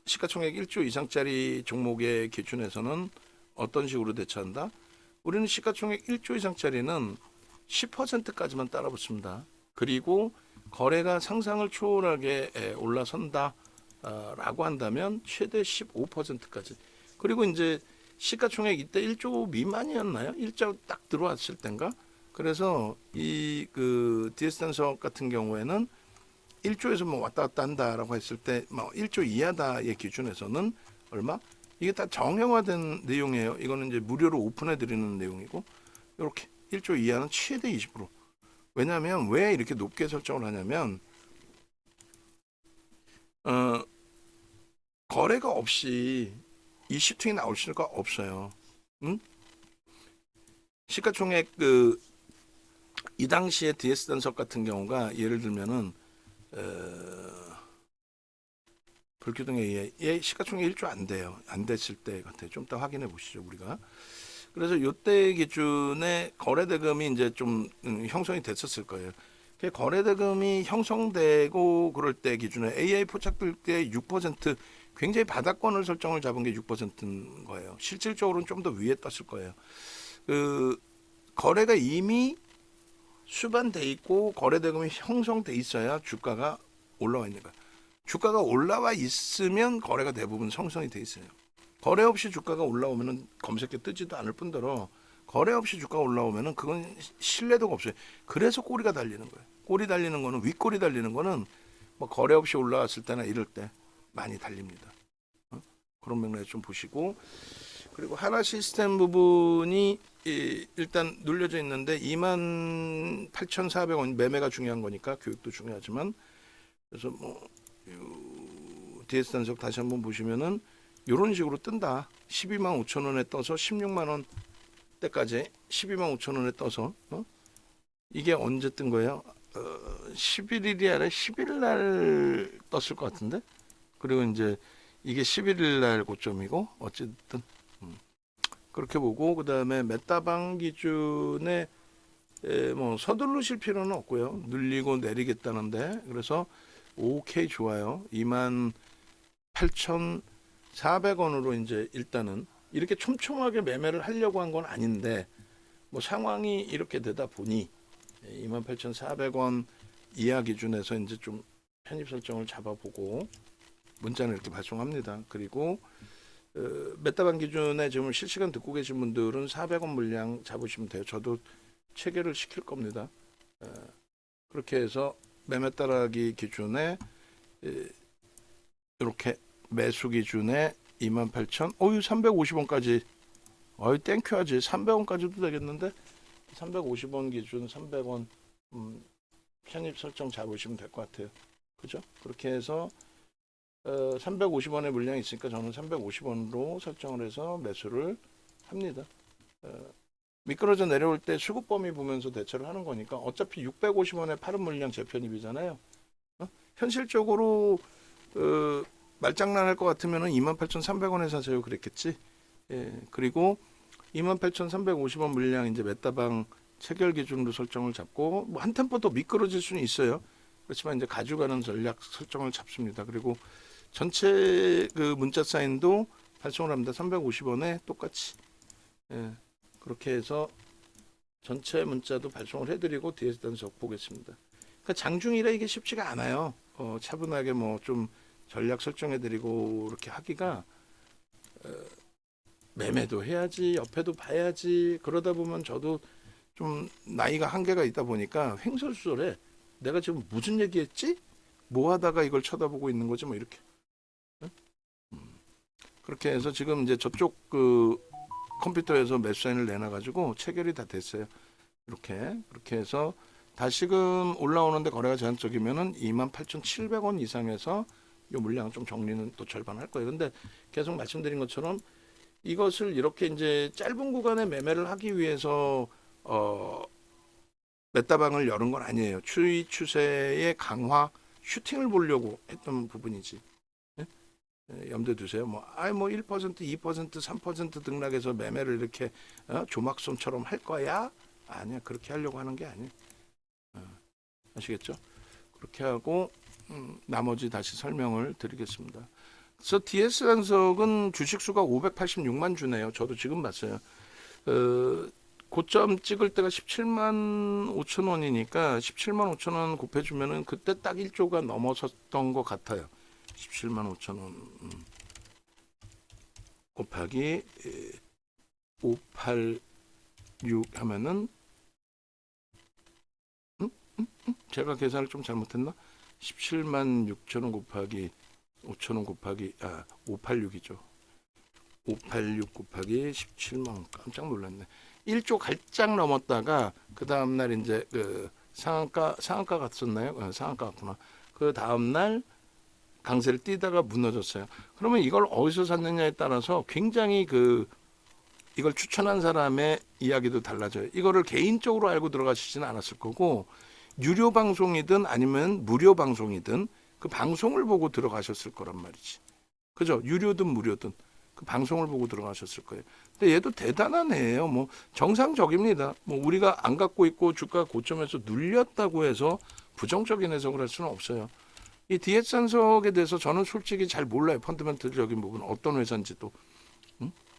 시가총액 1조 이상짜리 종목의 기준에서는 어떤 식으로 대처한다? 우리는 시가총액 1조 이상짜리는 10%까지만 따라붙습니다. 그리고 거래가 상상을 초월하게 올라선다 라고 한다면 최대 15%까지. 그리고 이제 시가총액 이때 1조 미만이었나요? 1조 딱 들어왔을 땐가? 그래서 이 그 DS 단석 같은 경우에는 1조에서 뭐 왔다 갔다 한다라고 했을 때 뭐 1조 이하다의 기준에서는 얼마? 이게 다 정형화된 내용이에요. 이거는 이제 무료로 오픈해 드리는 내용이고 이렇게 1조 이하는 최대 20%. 왜냐하면 왜 이렇게 높게 설정을 하냐면 거래가 없이 이 시팅이 나올 수가 없어요. 응? 시가총액 이 당시에 DS 단석 같은 경우가 예를 들면은 불규등에 의해 시가총액 1조 안 돼요. 안 됐을 때 같아요. 좀 더 확인해 보시죠 우리가. 그래서 요때 기준에 거래대금이 이제 좀 형성이 됐었을 거예요. 거래대금이 형성되고 그럴 때 기준에 AI 포착될 때 6% 굉장히 바닥권을 설정을 잡은 게 6%인 거예요. 실질적으로는 좀 더 위에 떴을 거예요. 그 거래가 이미 수반돼 있고 거래대금이 형성돼 있어야 주가가 올라와 있는 거예요. 주가가 올라와 있으면 거래가 대부분 형성이 돼 있어요. 거래 없이 주가가 올라오면은 검색에 뜨지도 않을 뿐더러 거래 없이 주가가 올라오면은 그건 신뢰도가 없어요. 그래서 꼬리가 달리는 거예요. 꼬리 달리는 거는 윗꼬리 달리는 거는 뭐 거래 없이 올라왔을 때나 이럴 때 많이 달립니다. 그런 맥락에 좀 보시고 그리고 하나 시스템 부분이 일단 눌려져 있는데 28,400원 매매가 중요한 거니까 교육도 중요하지만 그래서 뭐 DS 단석 다시 한번 보시면은 이런 식으로 뜬다. 12만 5천 원에 떠서 16만 원 때까지 12만 5천 원에 떠서 이게 언제 뜬 거예요? 11일이 아니라 10일 날 떴을 것 같은데. 그리고 이제 이게 11일 날 고점이고 어쨌든 그렇게 보고 그다음에 메타방 기준에 뭐 서두르실 필요는 없고요. 늘리고 내리겠다는데 그래서 오케이 좋아요. 28,400원으로 이제 일단은 이렇게 촘촘하게 매매를 하려고 한 건 아닌데 뭐 상황이 이렇게 되다 보니 28,400원 이하 기준에서 이제 좀 편입 설정을 잡아보고 문자는 이렇게 발송합니다. 그리고 메타방 기준에 지금 실시간 듣고 계신 분들은 400원 물량 잡으시면 돼요. 저도 체결을 시킬 겁니다. 그렇게 해서 매매 따라하기 기준에 이렇게 매수 기준에 28,000, 350원까지, 땡큐 하지. 300원까지도 되겠는데 350원 기준 300원 편입 설정 잡으시면 될 것 같아요. 그죠? 그렇게 해서 350원의 물량이 있으니까 저는 350원으로 설정을 해서 매수를 합니다. 미끄러져 내려올 때 수급 범위 보면서 대처를 하는 거니까 어차피 650원에 파른 물량 재편입이잖아요. 현실적으로 말장난할 것 같으면 28,300원에 사세요 그랬겠지. 그리고 28,350원 물량 이제 메타방 체결 기준으로 설정을 잡고 뭐 한 템포 더 미끄러질 수는 있어요. 그렇지만 이제 가져가는 전략 설정을 잡습니다. 그리고 전체 그 문자 사인도 발송을 합니다. 350원에 똑같이. 그렇게 해서 전체 문자도 발송을 해드리고 뒤에서 단속 보겠습니다. 그러니까 장중이라 이게 쉽지가 않아요. 차분하게 뭐 좀 전략 설정해드리고 이렇게 하기가 매매도 해야지, 옆에도 봐야지. 그러다 보면 저도 좀 나이가 한계가 있다 보니까 횡설수설해. 내가 지금 무슨 얘기했지? 뭐 하다가 이걸 쳐다보고 있는 거지? 뭐 이렇게. 그렇게 해서 지금 이제 저쪽 그 컴퓨터에서 매수 사인을 내놔가지고 체결이 다 됐어요. 그렇게 해서 다시금 올라오는데 거래가 제한적이면은 28,700원 이상에서 이 물량 좀 정리는 또 절반 할 거예요. 근데 계속 말씀드린 것처럼 이것을 이렇게 이제 짧은 구간에 매매를 하기 위해서 메타방을 열은 건 아니에요. 추이 추세의 강화 슈팅을 보려고 했던 부분이지. 염두에 두세요. 뭐 1%, 2%, 3% 등락해서 매매를 이렇게 조막손처럼 할 거야? 아니야. 그렇게 하려고 하는 게 아니에요. 아시겠죠? 그렇게 하고 나머지 다시 설명을 드리겠습니다. 그래서 DS 단석은 주식수가 586만 주네요. 저도 지금 봤어요. 고점 찍을 때가 17만 5천 원이니까 17만 5천 원 곱해주면은 그때 딱 1조가 넘어섰던 것 같아요. 17만 5천 원 곱하기 586 하면은 제가 계산을 좀 잘못했나? 17만 6천 원 곱하기 5천 원 곱하기 586이죠. 586 곱하기 17만 원. 깜짝 놀랐네. 1조 갈짝 넘었다가 그 다음 날 이제 그 상한가 갔었나요? 상한가 갔구나. 그 다음 날 강세를 띄다가 무너졌어요. 그러면 이걸 어디서 샀느냐에 따라서 굉장히 이걸 추천한 사람의 이야기도 달라져요. 이거를 개인적으로 알고 들어가시지는 않았을 거고 유료 방송이든 아니면 무료 방송이든 그 방송을 보고 들어가셨을 거란 말이지. 그죠? 유료든 무료든 그 방송을 보고 들어가셨을 거예요. 근데 얘도 대단한 애예요. 뭐 정상적입니다. 뭐 우리가 안 갖고 있고 주가 고점에서 눌렸다고 해서 부정적인 해석을 할 수는 없어요. 이 DS산석에 대해서 저는 솔직히 잘 몰라요. 펀더멘털적인 부분 어떤 회사인지도.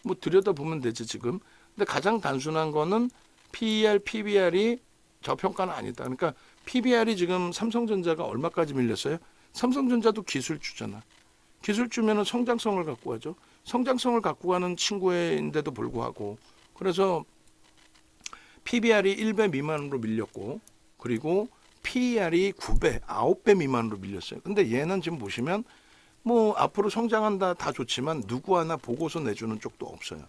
뭐 들여다보면 되지 지금. 근데 가장 단순한 거는 PER, PBR이 저평가는 아니다. 그러니까 PBR이 지금 삼성전자가 얼마까지 밀렸어요? 삼성전자도 기술주잖아. 기술주면은 성장성을 갖고 가죠. 성장성을 갖고 가는 친구인데도 불구하고 그래서 PBR이 1배 미만으로 밀렸고 그리고 PER이 9배, 9배 미만으로 밀렸어요. 근데 얘는 지금 보시면 뭐 앞으로 성장한다 다 좋지만 누구 하나 보고서 내주는 쪽도 없어요.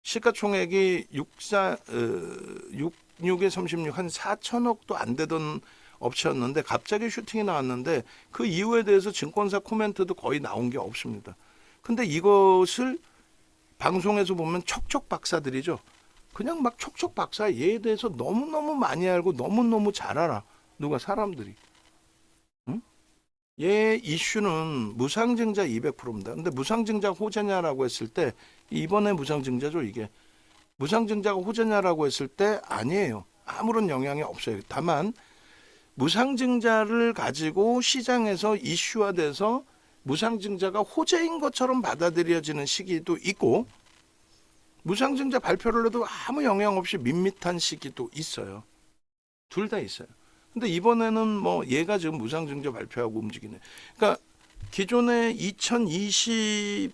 시가총액이 66에 36 한 4천억도 안 되던 업체였는데 갑자기 슈팅이 나왔는데 그 이유에 대해서 증권사 코멘트도 거의 나온 게 없습니다. 근데 이것을 방송에서 보면 척척 박사들이죠. 그냥 막 척척 박사 얘에 대해서 너무너무 많이 알고 너무너무 잘 알아. 누가 사람들이. 응? 얘 이슈는 무상증자 200%입니다. 근데 무상증자 호재냐라고 했을 때 이번에 무상증자죠 이게. 무상증자가 호재냐라고 했을 때 아니에요. 아무런 영향이 없어요. 다만 무상증자를 가지고 시장에서 이슈화돼서 무상증자가 호재인 것처럼 받아들여지는 시기도 있고 무상증자 발표를 해도 아무 영향 없이 밋밋한 시기도 있어요. 둘 다 있어요. 근데 이번에는 뭐 얘가 지금 무상증자 발표하고 움직이네. 그러니까 기존에 2021년인가요?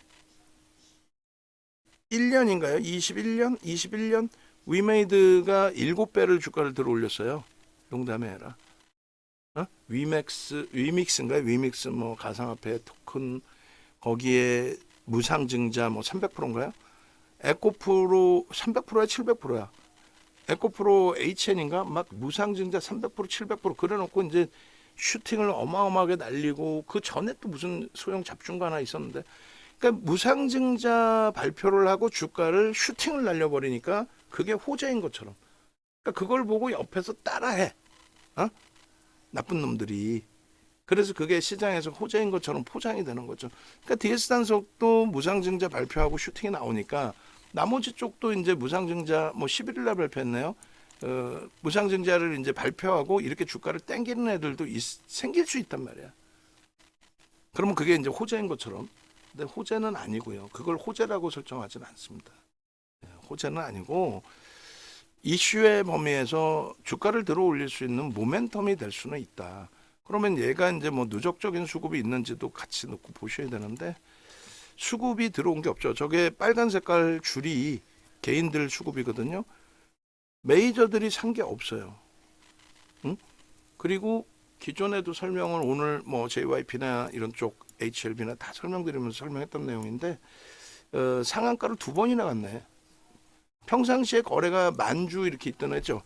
21년 위메이드가 7배를 주가를 들어 올렸어요. 농담이 아니라. 위믹스인가요? 위믹스 뭐 가상화폐 토큰 거기에 무상증자 뭐 300%인가요? 에코프로 300%야 700%야. 에코프로 HN인가 막 무상증자 300% 700% 그래놓고 이제 슈팅을 어마어마하게 날리고 그 전에 또 무슨 소형 잡중가 하나 있었는데 그러니까 무상증자 발표를 하고 주가를 슈팅을 날려버리니까 그게 호재인 것처럼 그러니까 그걸 보고 옆에서 따라해 나쁜 놈들이 그래서 그게 시장에서 호재인 것처럼 포장이 되는 거죠. 그러니까 DS단속도 무상증자 발표하고 슈팅이 나오니까 나머지 쪽도 이제 무상증자 뭐 11일 날 발표했네요. 무상증자를 이제 발표하고 이렇게 주가를 땡기는 애들도 생길 수 있단 말이야. 그러면 그게 이제 호재인 것처럼. 근데 호재는 아니고요. 그걸 호재라고 설정하지는 않습니다. 호재는 아니고 이슈의 범위에서 주가를 들어 올릴 수 있는 모멘텀이 될 수는 있다. 그러면 얘가 이제 뭐 누적적인 수급이 있는지도 같이 놓고 보셔야 되는데 수급이 들어온 게 없죠. 저게 빨간 색깔 줄이 개인들 수급이거든요. 메이저들이 산 게 없어요. 응? 그리고 기존에도 설명을 오늘 뭐 JYP나 이런 쪽 HLB나 다 설명드리면서 설명했던 내용인데 상한가를 2번이나 갔네. 평상시에 거래가 만주 이렇게 있던 애죠.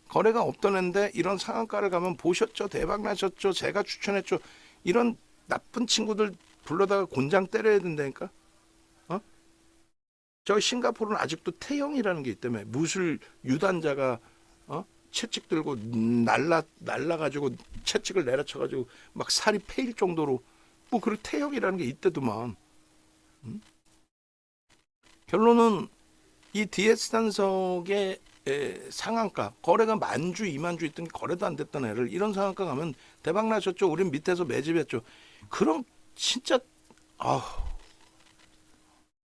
거래가 없던 애인데 이런 상한가를 가면 보셨죠? 대박 나셨죠? 제가 추천했죠? 이런 나쁜 친구들 불러다가 곤장 때려야 된다니까. 저 싱가포르는 아직도 태형이라는 게 있다며. 무술 유단자가 채찍 들고 날라가지고 채찍을 내려쳐가지고 막 살이 패일 정도로 뭐 그런 태형이라는 게 있대더만. 결론은 이 DS 단석의 상한가 거래가 만주 2만주 있던 게 거래도 안 됐던 애를 이런 상한가 가면 대박 나셨죠. 우린 밑에서 매집했죠. 그럼 진짜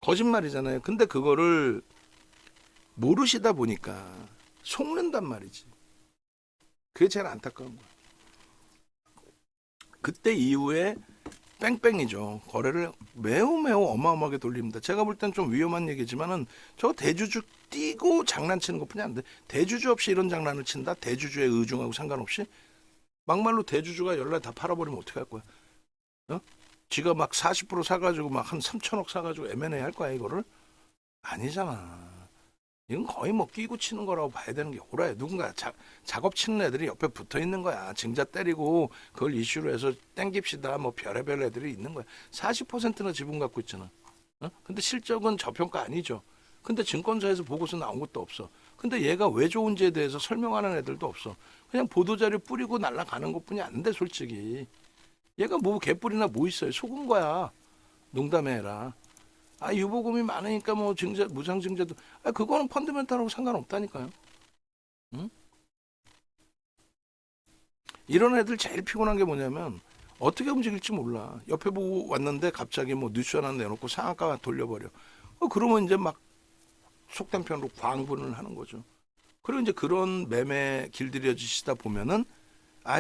거짓말이잖아요. 근데 그거를 모르시다 보니까 속는단 말이지. 그게 제일 안타까운 거야. 그때 이후에 뺑뺑이죠. 거래를 매우 어마어마하게 돌립니다. 제가 볼 땐 좀 위험한 얘기지만은 저 대주주 띄고 장난치는 것뿐이 안 돼. 대주주 없이 이런 장난을 친다. 대주주의 의중하고 상관없이 막말로 대주주가 열날 다 팔아버리면 어떻게 할 거야? 지가 막 40% 사가지고 막 한 3천억 사가지고 M&A 할 거야 이거를? 아니잖아. 이건 거의 뭐 끼고 치는 거라고 봐야 되는 게 오라요. 누군가 작업 치는 애들이 옆에 붙어 있는 거야. 증자 때리고 그걸 이슈로 해서 땡깁시다. 뭐 별의별 애들이 있는 거야. 40%나 지분 갖고 있잖아. 근데 실적은 저평가 아니죠. 근데 증권사에서 보고서 나온 것도 없어. 근데 얘가 왜 좋은지에 대해서 설명하는 애들도 없어. 그냥 보도자료 뿌리고 날아가는 것뿐이 안 돼, 솔직히. 얘가 뭐 개뿔이나 뭐 있어요. 속은 거야. 농담해 해라. 유보금이 많으니까 뭐 증자, 무상 증자도 그거는 펀드멘탈하고 상관없다니까요. 응? 이런 애들 제일 피곤한 게 뭐냐면 어떻게 움직일지 몰라. 옆에 보고 왔는데 갑자기 뭐 뉴스 하나 내놓고 상한가 돌려버려. 그러면 이제 막 속된 편으로 광분을 하는 거죠. 그리고 이제 그런 매매 길들여지시다 보면은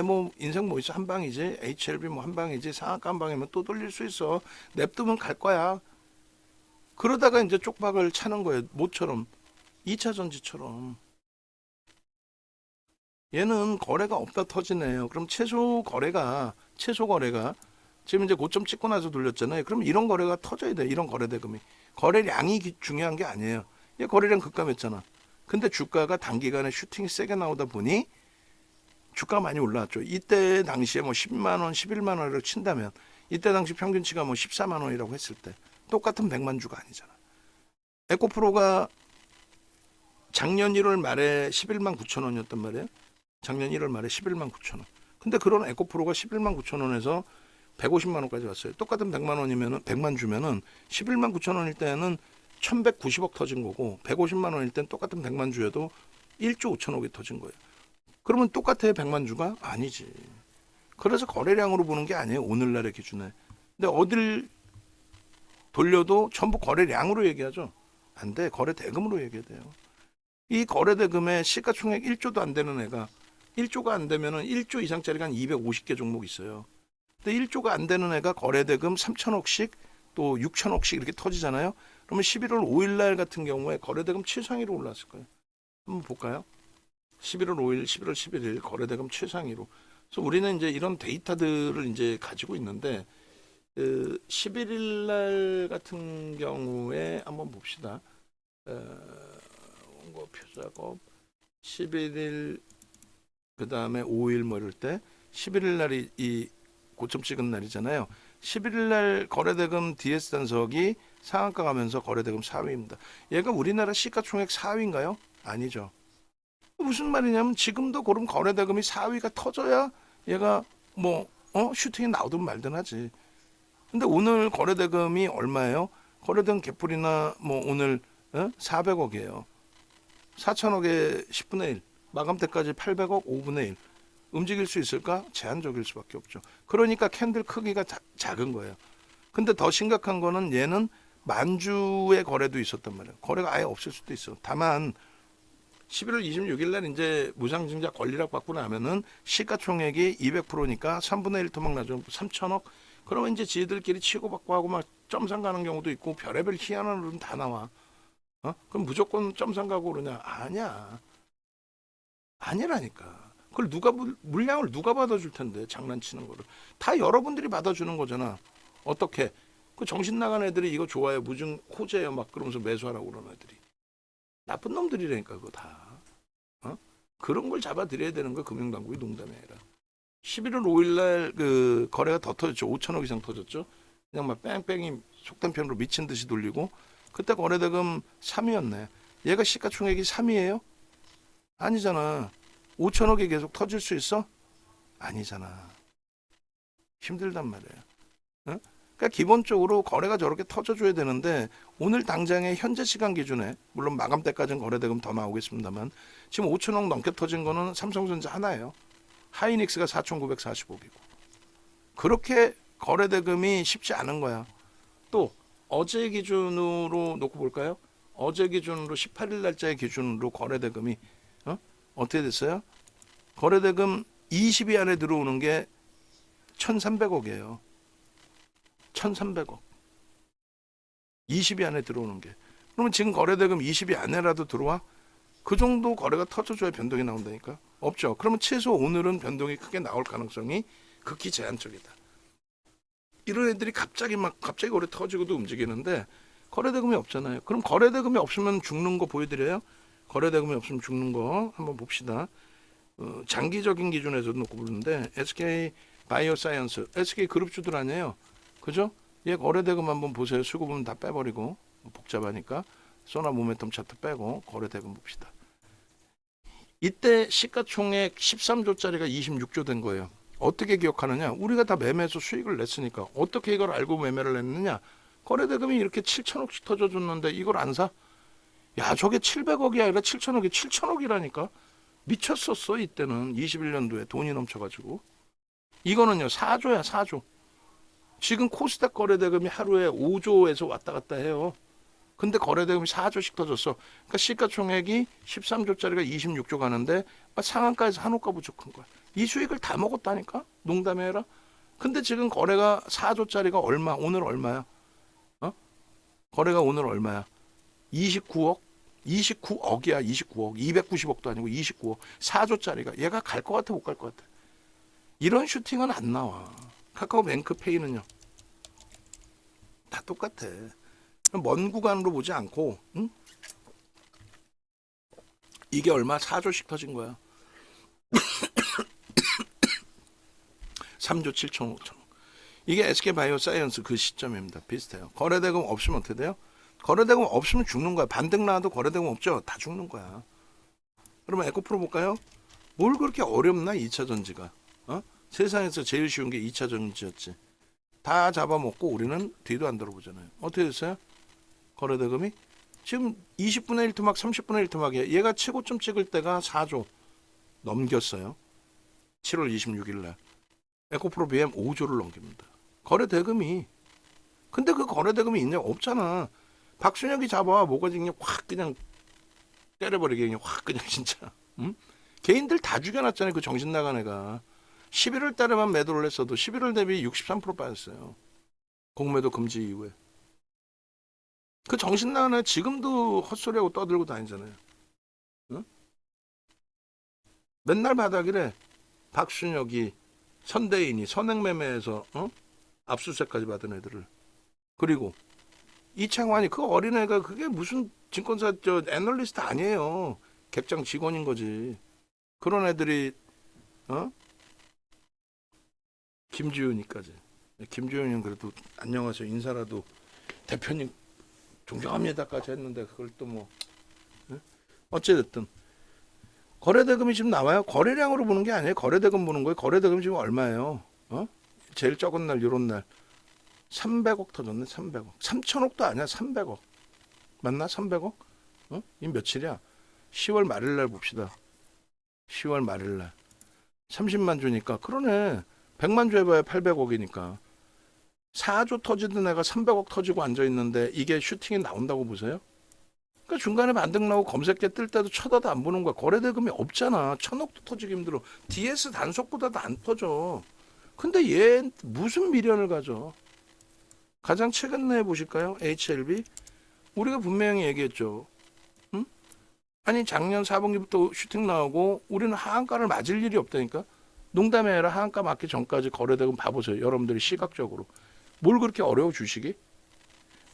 뭐 인생 뭐 있어 한 방이지 HLB 뭐 한 방이지 상한가 한 방이면 또 돌릴 수 있어 냅두면 갈 거야. 그러다가 이제 쪽박을 차는 거예요. 모처럼 2차 전지처럼. 얘는 거래가 없다 터지네요. 그럼 최소 거래가 지금 이제 고점 찍고 나서 돌렸잖아요. 그럼 이런 거래가 터져야 돼. 이런 거래 대금이. 거래량이 중요한 게 아니에요. 얘 거래량 급감했잖아. 근데 주가가 단기간에 슈팅이 세게 나오다 보니 주가가 많이 올라왔죠. 이때 당시에 뭐 10만 원, 11만 원으로 친다면 이때 당시 평균치가 뭐 14만 원이라고 했을 때 똑같은 100만 주가 아니잖아. 에코프로가 작년 1월 말에 11만 9천 원이었단 말이에요. 작년 1월 말에 11만 9천 원. 근데 그런 에코프로가 11만 9천 원에서 150만 원까지 왔어요. 똑같은 100만 원이면은 100만 주면은 11만 9천 원일 때는 1190억 터진 거고 150만 원일 땐 똑같은 100만 주여도 1조 5천억이 터진 거예요. 그러면 똑같아요 100만 주가? 아니지. 그래서 거래량으로 보는 게 아니에요. 오늘날의 기준에. 근데 어딜 돌려도 전부 거래량으로 얘기하죠. 안 돼. 거래 대금으로 얘기해야 돼요. 이 거래대금의 시가총액 1조도 안 되는 애가 1조가 안 되면은 1조 이상짜리가 한 250개 종목 있어요. 근데 1조가 안 되는 애가 거래대금 3천억씩 또 6천억씩 이렇게 터지잖아요. 그러면 11월 5일 날 같은 경우에 거래대금 최상위로 올랐을 거예요. 한번 볼까요? 11월 5일, 11월 11일 거래대금 최상위로. 그래서 우리는 이제 이런 데이터들을 이제 가지고 있는데 11일 날 같은 경우에 한번 봅시다. 원고표 작업 11일 그다음에 5일 뭐 이럴 때 11일 날이 이 고점 찍은 날이잖아요. 11일 날 거래대금 DS 단석이 상한가 가면서 거래대금 4위입니다. 얘가 우리나라 시가총액 4위인가요? 아니죠. 무슨 말이냐면 지금도 그럼 거래대금이 4위가 터져야 얘가 뭐 슈팅이 나오든 말든 하지. 근데 오늘 거래대금이 얼마예요? 거래대금 개풀이나 뭐 오늘 400억이에요. 4천억에 10분의 1. 마감 때까지 800억 5분의 1. 움직일 수 있을까? 제한적일 수밖에 없죠. 그러니까 캔들 크기가 작은 거예요. 근데 더 심각한 거는 얘는 만주의 거래도 있었단 말이에요. 거래가 아예 없을 수도 있어. 다만 11월 26일 날 이제 무상증자 권리락 받고 나면은 시가총액이 200%니까 3분의 1 토막 나죠. 3천억. 그러면 이제 지들끼리 치고받고 하고 막 점상 가는 경우도 있고 별의별 희한한 흐름 다 나와. 그럼 무조건 점상 가고 그러냐? 아니야. 아니라니까. 그걸 물량을 누가 받아줄 텐데, 장난치는 거를. 다 여러분들이 받아주는 거잖아. 어떻게? 그 정신 나간 애들이 이거 좋아해. 무증 호재예요. 막 그러면서 매수하라고 그러는 애들이. 나쁜 놈들이라니까, 그거 다. 그런 걸 잡아드려야 되는 거 금융당국이 농담이 아니라. 11월 5일 날 그 거래가 더 터졌죠. 5천억 이상 터졌죠. 그냥 막 뺑뺑이 속된 편으로 미친 듯이 돌리고. 그때 거래대금 3위였네. 얘가 시가총액이 3위예요? 아니잖아. 5천억이 계속 터질 수 있어? 아니잖아. 힘들단 말이에요. 그러니까 기본적으로 거래가 저렇게 터져줘야 되는데 오늘 당장의 현재 시간 기준에 물론 마감 때까지는 거래대금 더 나오겠습니다만 지금 5천억 넘게 터진 거는 삼성전자 하나예요. 하이닉스가 4,945억이고 그렇게 거래대금이 쉽지 않은 거야. 또 어제 기준으로 놓고 볼까요? 어제 기준으로 18일 날짜의 기준으로 거래대금이 어떻게 됐어요? 거래대금 20위 안에 들어오는 게 1,300억이에요. 1,300억. 20위 안에 들어오는 게. 그러면 지금 거래대금 20위 안에라도 들어와? 그 정도 거래가 터져줘야 변동이 나온다니까? 없죠. 그러면 최소 오늘은 변동이 크게 나올 가능성이 극히 제한적이다. 이런 애들이 갑자기 거래 터지고도 움직이는데 거래대금이 없잖아요. 그럼 거래대금이 없으면 죽는 거 보여드려요? 거래대금이 없으면 죽는 거 한번 봅시다. 장기적인 기준에서 놓고 보는데 SK 바이오사이언스, SK 그룹주들 아니에요. 그죠? 얘 거래대금 한번 보세요. 수급은 다 빼버리고 복잡하니까 소나 모멘텀 차트 빼고 거래대금 봅시다. 이때 시가총액 13조짜리가 26조 된 거예요. 어떻게 기억하느냐? 우리가 다 매매해서 수익을 냈으니까 어떻게 이걸 알고 매매를 했느냐? 거래대금이 이렇게 7천억씩 터져줬는데 이걸 안 사? 야, 저게 700억이 아니라 7천억이 7천억이라니까. 미쳤었어. 이때는 21년도에 돈이 넘쳐가지고. 이거는요 4조야 4조. 지금 코스닥 거래대금이 하루에 5조에서 왔다 갔다 해요. 근데 거래대금이 4조씩 터졌어. 그러니까 시가총액이 13조짜리가 26조 가는데 상한가에서 한호가 부족한 거야. 이 수익을 다 먹었다니까. 농담이 아니라. 근데 지금 거래가 4조짜리가 얼마? 오늘 얼마야? 거래가 오늘 얼마야? 29억? 29억이야. 29억. 290억도 아니고 29억. 4조짜리가. 얘가 갈 것 같아 못 갈 것 같아. 이런 슈팅은 안 나와. 카카오뱅크페이는요. 다 똑같아. 먼 구간으로 보지 않고 이게 얼마? 4조씩 터진 거야. 3조 7천 5천. 이게 SK바이오사이언스 그 시점입니다. 비슷해요. 거래대금 없으면 어떻게 돼요? 거래대금 없으면 죽는 거야. 반등 나와도 거래대금 없죠? 다 죽는 거야. 그러면 에코프로 볼까요? 뭘 그렇게 어렵나 2차 전지가. 세상에서 제일 쉬운 게 2차 전지였지. 다 잡아먹고 우리는 뒤도 안 돌아보잖아요. 어떻게 됐어요? 거래대금이 지금 20분의 1 토막 30분의 1 토막이에요. 얘가 최고점 찍을 때가 4조 넘겼어요. 7월 26일 날 에코프로 BM 5조를 넘깁니다. 거래대금이. 근데 그 거래대금이 있냐? 없잖아. 박순혁이 잡아 모가지 그냥 확 그냥 때려버리게 그냥 확 그냥 진짜. 응? 개인들 다 죽여놨잖아요. 그 정신 나간 애가. 11월 달에만 매도를 했어도 11월 대비 63% 빠졌어요. 공매도 금지 이후에. 그 정신 나간 애 지금도 헛소리하고 떠들고 다니잖아요. 응? 맨날 바닥이래. 박순혁이, 선대인이 선행매매에서 압수수색까지 받은 애들을. 그리고 이창환이 그 어린애가 그게 무슨 증권사 애널리스트 아니에요. 객장 직원인 거지. 그런 애들이 김주윤이까지. 김주윤이는 그래도 안녕하세요 인사라도 대표님 존경합니다까지 했는데 그걸 또 뭐 어찌됐든 거래대금이 지금 나와요. 거래량으로 보는 게 아니에요. 거래대금 보는 거예요. 거래대금 지금 얼마예요? 제일 적은 날 요런 날 300억 터졌네. 300억. 3천억도 아니야. 300억. 맞나? 300억? 이 며칠이야? 10월 말일 날 봅시다. 10월 말일 날. 30만 주니까 그러네. 100만 주 해봐야 800억이니까. 4조 터지던 애가 300억 터지고 앉아있는데 이게 슈팅이 나온다고 보세요? 그러니까 중간에 반등 나오고 검색대 뜰 때도 쳐다도 안 보는 거야. 거래대금이 없잖아. 1000억도 터지기 힘들어. DS 단속보다도 안 터져. 근데 얘 무슨 미련을 가져? 가장 최근에 보실까요? HLB. 우리가 분명히 얘기했죠. 응? 아니 작년 4분기부터 슈팅 나오고 우리는 하한가를 맞을 일이 없다니까. 농담이 아니라 하한가 맞기 전까지 거래대금 봐보세요. 여러분들이 시각적으로. 뭘 그렇게 어려워 주식이?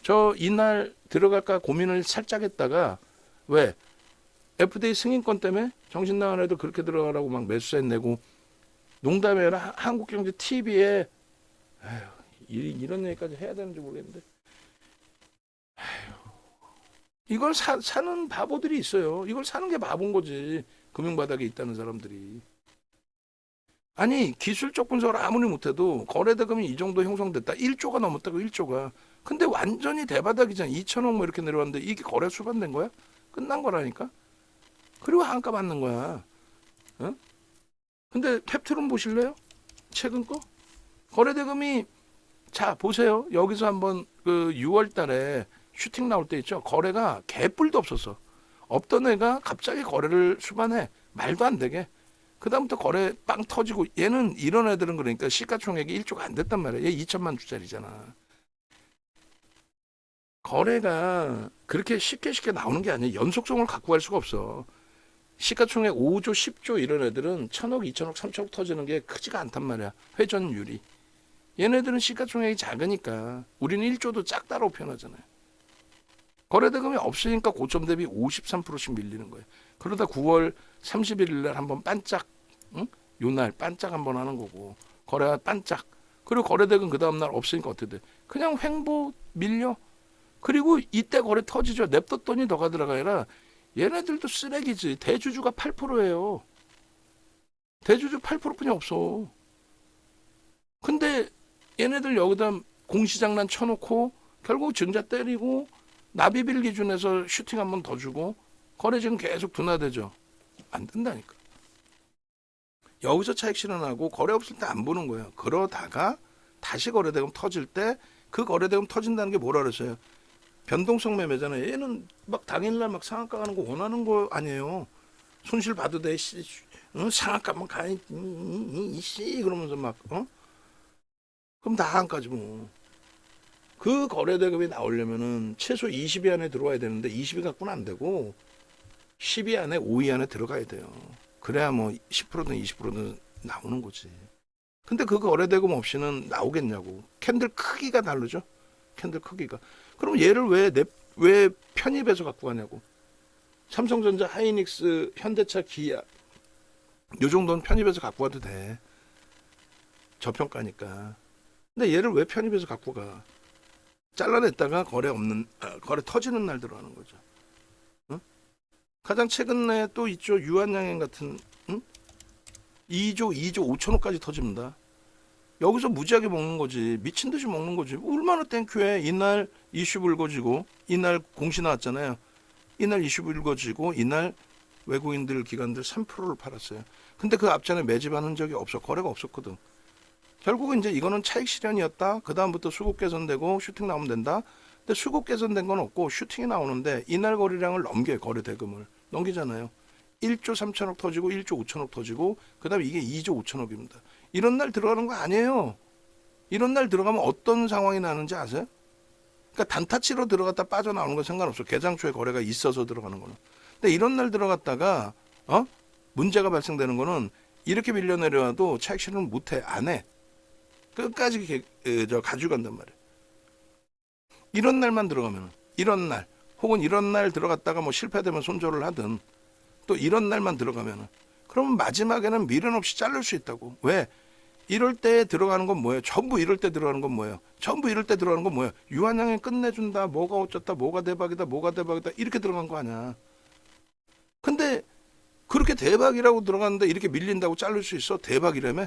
저 이날 들어갈까 고민을 살짝 했다가 왜? FDA 승인권 때문에 정신 나간 애들 그렇게 들어가라고 막 매수세 내고 농담이 아니라 한국경제 TV에 이런 얘기까지 해야 되는지 모르겠는데 이걸 사는 바보들이 있어요. 이걸 사는 게 바본 거지. 금융바닥에 있다는 사람들이. 아니 기술적 분석을 아무리 못해도 거래대금이 이 정도 형성됐다. 1조가 넘었다고 1조가. 근데 완전히 대바닥이잖아. 2천억 뭐 이렇게 내려왔는데 이게 거래 수반된 거야? 끝난 거라니까. 그리고 한가 받는 거야. 근데 캡트론 보실래요? 최근 거? 거래대금이 자 보세요. 여기서 한번 그 6월 달에 슈팅 나올 때 있죠. 거래가 개뿔도 없었어. 없던 애가 갑자기 거래를 수반해. 말도 안 되게. 그 다음부터 거래 빵 터지고 얘는 이런 애들은 그러니까 시가총액이 1조가 안 됐단 말이야. 얘 2천만 주짜리잖아. 거래가 그렇게 쉽게 나오는 게 아니야. 연속성을 갖고 갈 수가 없어. 시가총액 5조, 10조 이런 애들은 1000억, 2000억, 3000억 터지는 게 크지가 않단 말이야. 회전율이. 얘네들은 시가총액이 작으니까 우리는 1조도 작다라고 표현하잖아요. 거래대금이 없으니까 고점 대비 53%씩 밀리는 거예요. 그러다 9월 31일 날 한번 반짝, 요날 반짝 한번 하는 거고 거래가 반짝. 그리고 거래대금 그 다음날 없으니까 어떻게 돼? 그냥 횡보 밀려. 그리고 이때 거래 터지죠. 냅뒀더니 너가 들어가라. 얘네들도 쓰레기지. 대주주가 8%예요. 대주주 8%뿐이 없어. 근데 얘네들 여기다 공시장난 쳐놓고 결국 증자 때리고 납입일 기준에서 슈팅 한 번 더 주고 거래 지금 계속 둔화되죠. 안 된다니까. 여기서 차익 실현하고 거래 없을 때 안 보는 거예요. 그러다가 다시 거래대금 터질 때 그 거래대금 터진다는 게 뭐라 그랬어요? 변동성 매매잖아요. 얘는 막 당일날 막 상한가 가는 거 원하는 거 아니에요. 손실 봐도 돼. 상한가만 가. 씨 그러면서 막 그럼 다 한가지 뭐. 그 거래대금이 나오려면은 최소 20위 안에 들어와야 되는데 20위 갖고는 안 되고 10위 안에 5위 안에 들어가야 돼요. 그래야 뭐 10%든 20%든 나오는 거지. 근데 그 거래대금 없이는 나오겠냐고. 캔들 크기가 다르죠. 캔들 크기가. 그럼 얘를 왜 편입해서 갖고 가냐고. 삼성전자, 하이닉스, 현대차, 기아 요 정도는 편입해서 갖고 가도 돼. 저평가니까. 근데 얘를 왜 편입해서 갖고 가? 잘라냈다가 거래 터지는 날 들어가는 거죠. 가장 최근에 또 있죠. 유한양행 같은 2조 5천억까지 터집니다. 여기서 무지하게 먹는 거지. 미친 듯이 먹는 거지. 얼마나 땡큐해. 이날 이슈 불거지고 이날 공시 나왔잖아요. 이날 이슈 불거지고 이날 외국인들 기관들 3%를 팔았어요. 근데 그 앞전에 매집하는 적이 없어. 거래가 없었거든. 결국은 이제 이거는 차익 실현이었다. 그 다음부터 수급 개선되고 슈팅 나오면 된다. 근데 수급 개선된 건 없고 슈팅이 나오는데 이날 거래량을 넘겨요. 거래 대금을. 넘기잖아요. 1조 3천억 터지고 1조 5천억 터지고 그다음에 이게 2조 5천억입니다. 이런 날 들어가는 거 아니에요. 이런 날 들어가면 어떤 상황이 나는지 아세요? 그러니까 단타치로 들어갔다 빠져나오는 건 상관없어. 개장 초에 거래가 있어서 들어가는 거는. 근데 이런 날 들어갔다가 문제가 발생되는 거는 이렇게 밀려 내려와도 차익 실현을 못해. 안 해. 끝까지 가지고 간단 말이에요. 이런 날만 들어가면 이런 날 혹은 이런 날 들어갔다가 뭐 실패되면 손절을 하든 또 이런 날만 들어가면은 그러면 마지막에는 미련 없이 자를 수 있다고. 왜? 이럴 때 들어가는 건 뭐예요? 전부 이럴 때 들어가는 건 뭐예요? 전부 이럴 때 들어가는 건 뭐예요? 유한양이 끝내준다. 뭐가 어쩌다. 뭐가 대박이다. 뭐가 대박이다. 이렇게 들어간 거 아니야. 근데 그렇게 대박이라고 들어갔는데 이렇게 밀린다고 자를 수 있어? 대박이라며?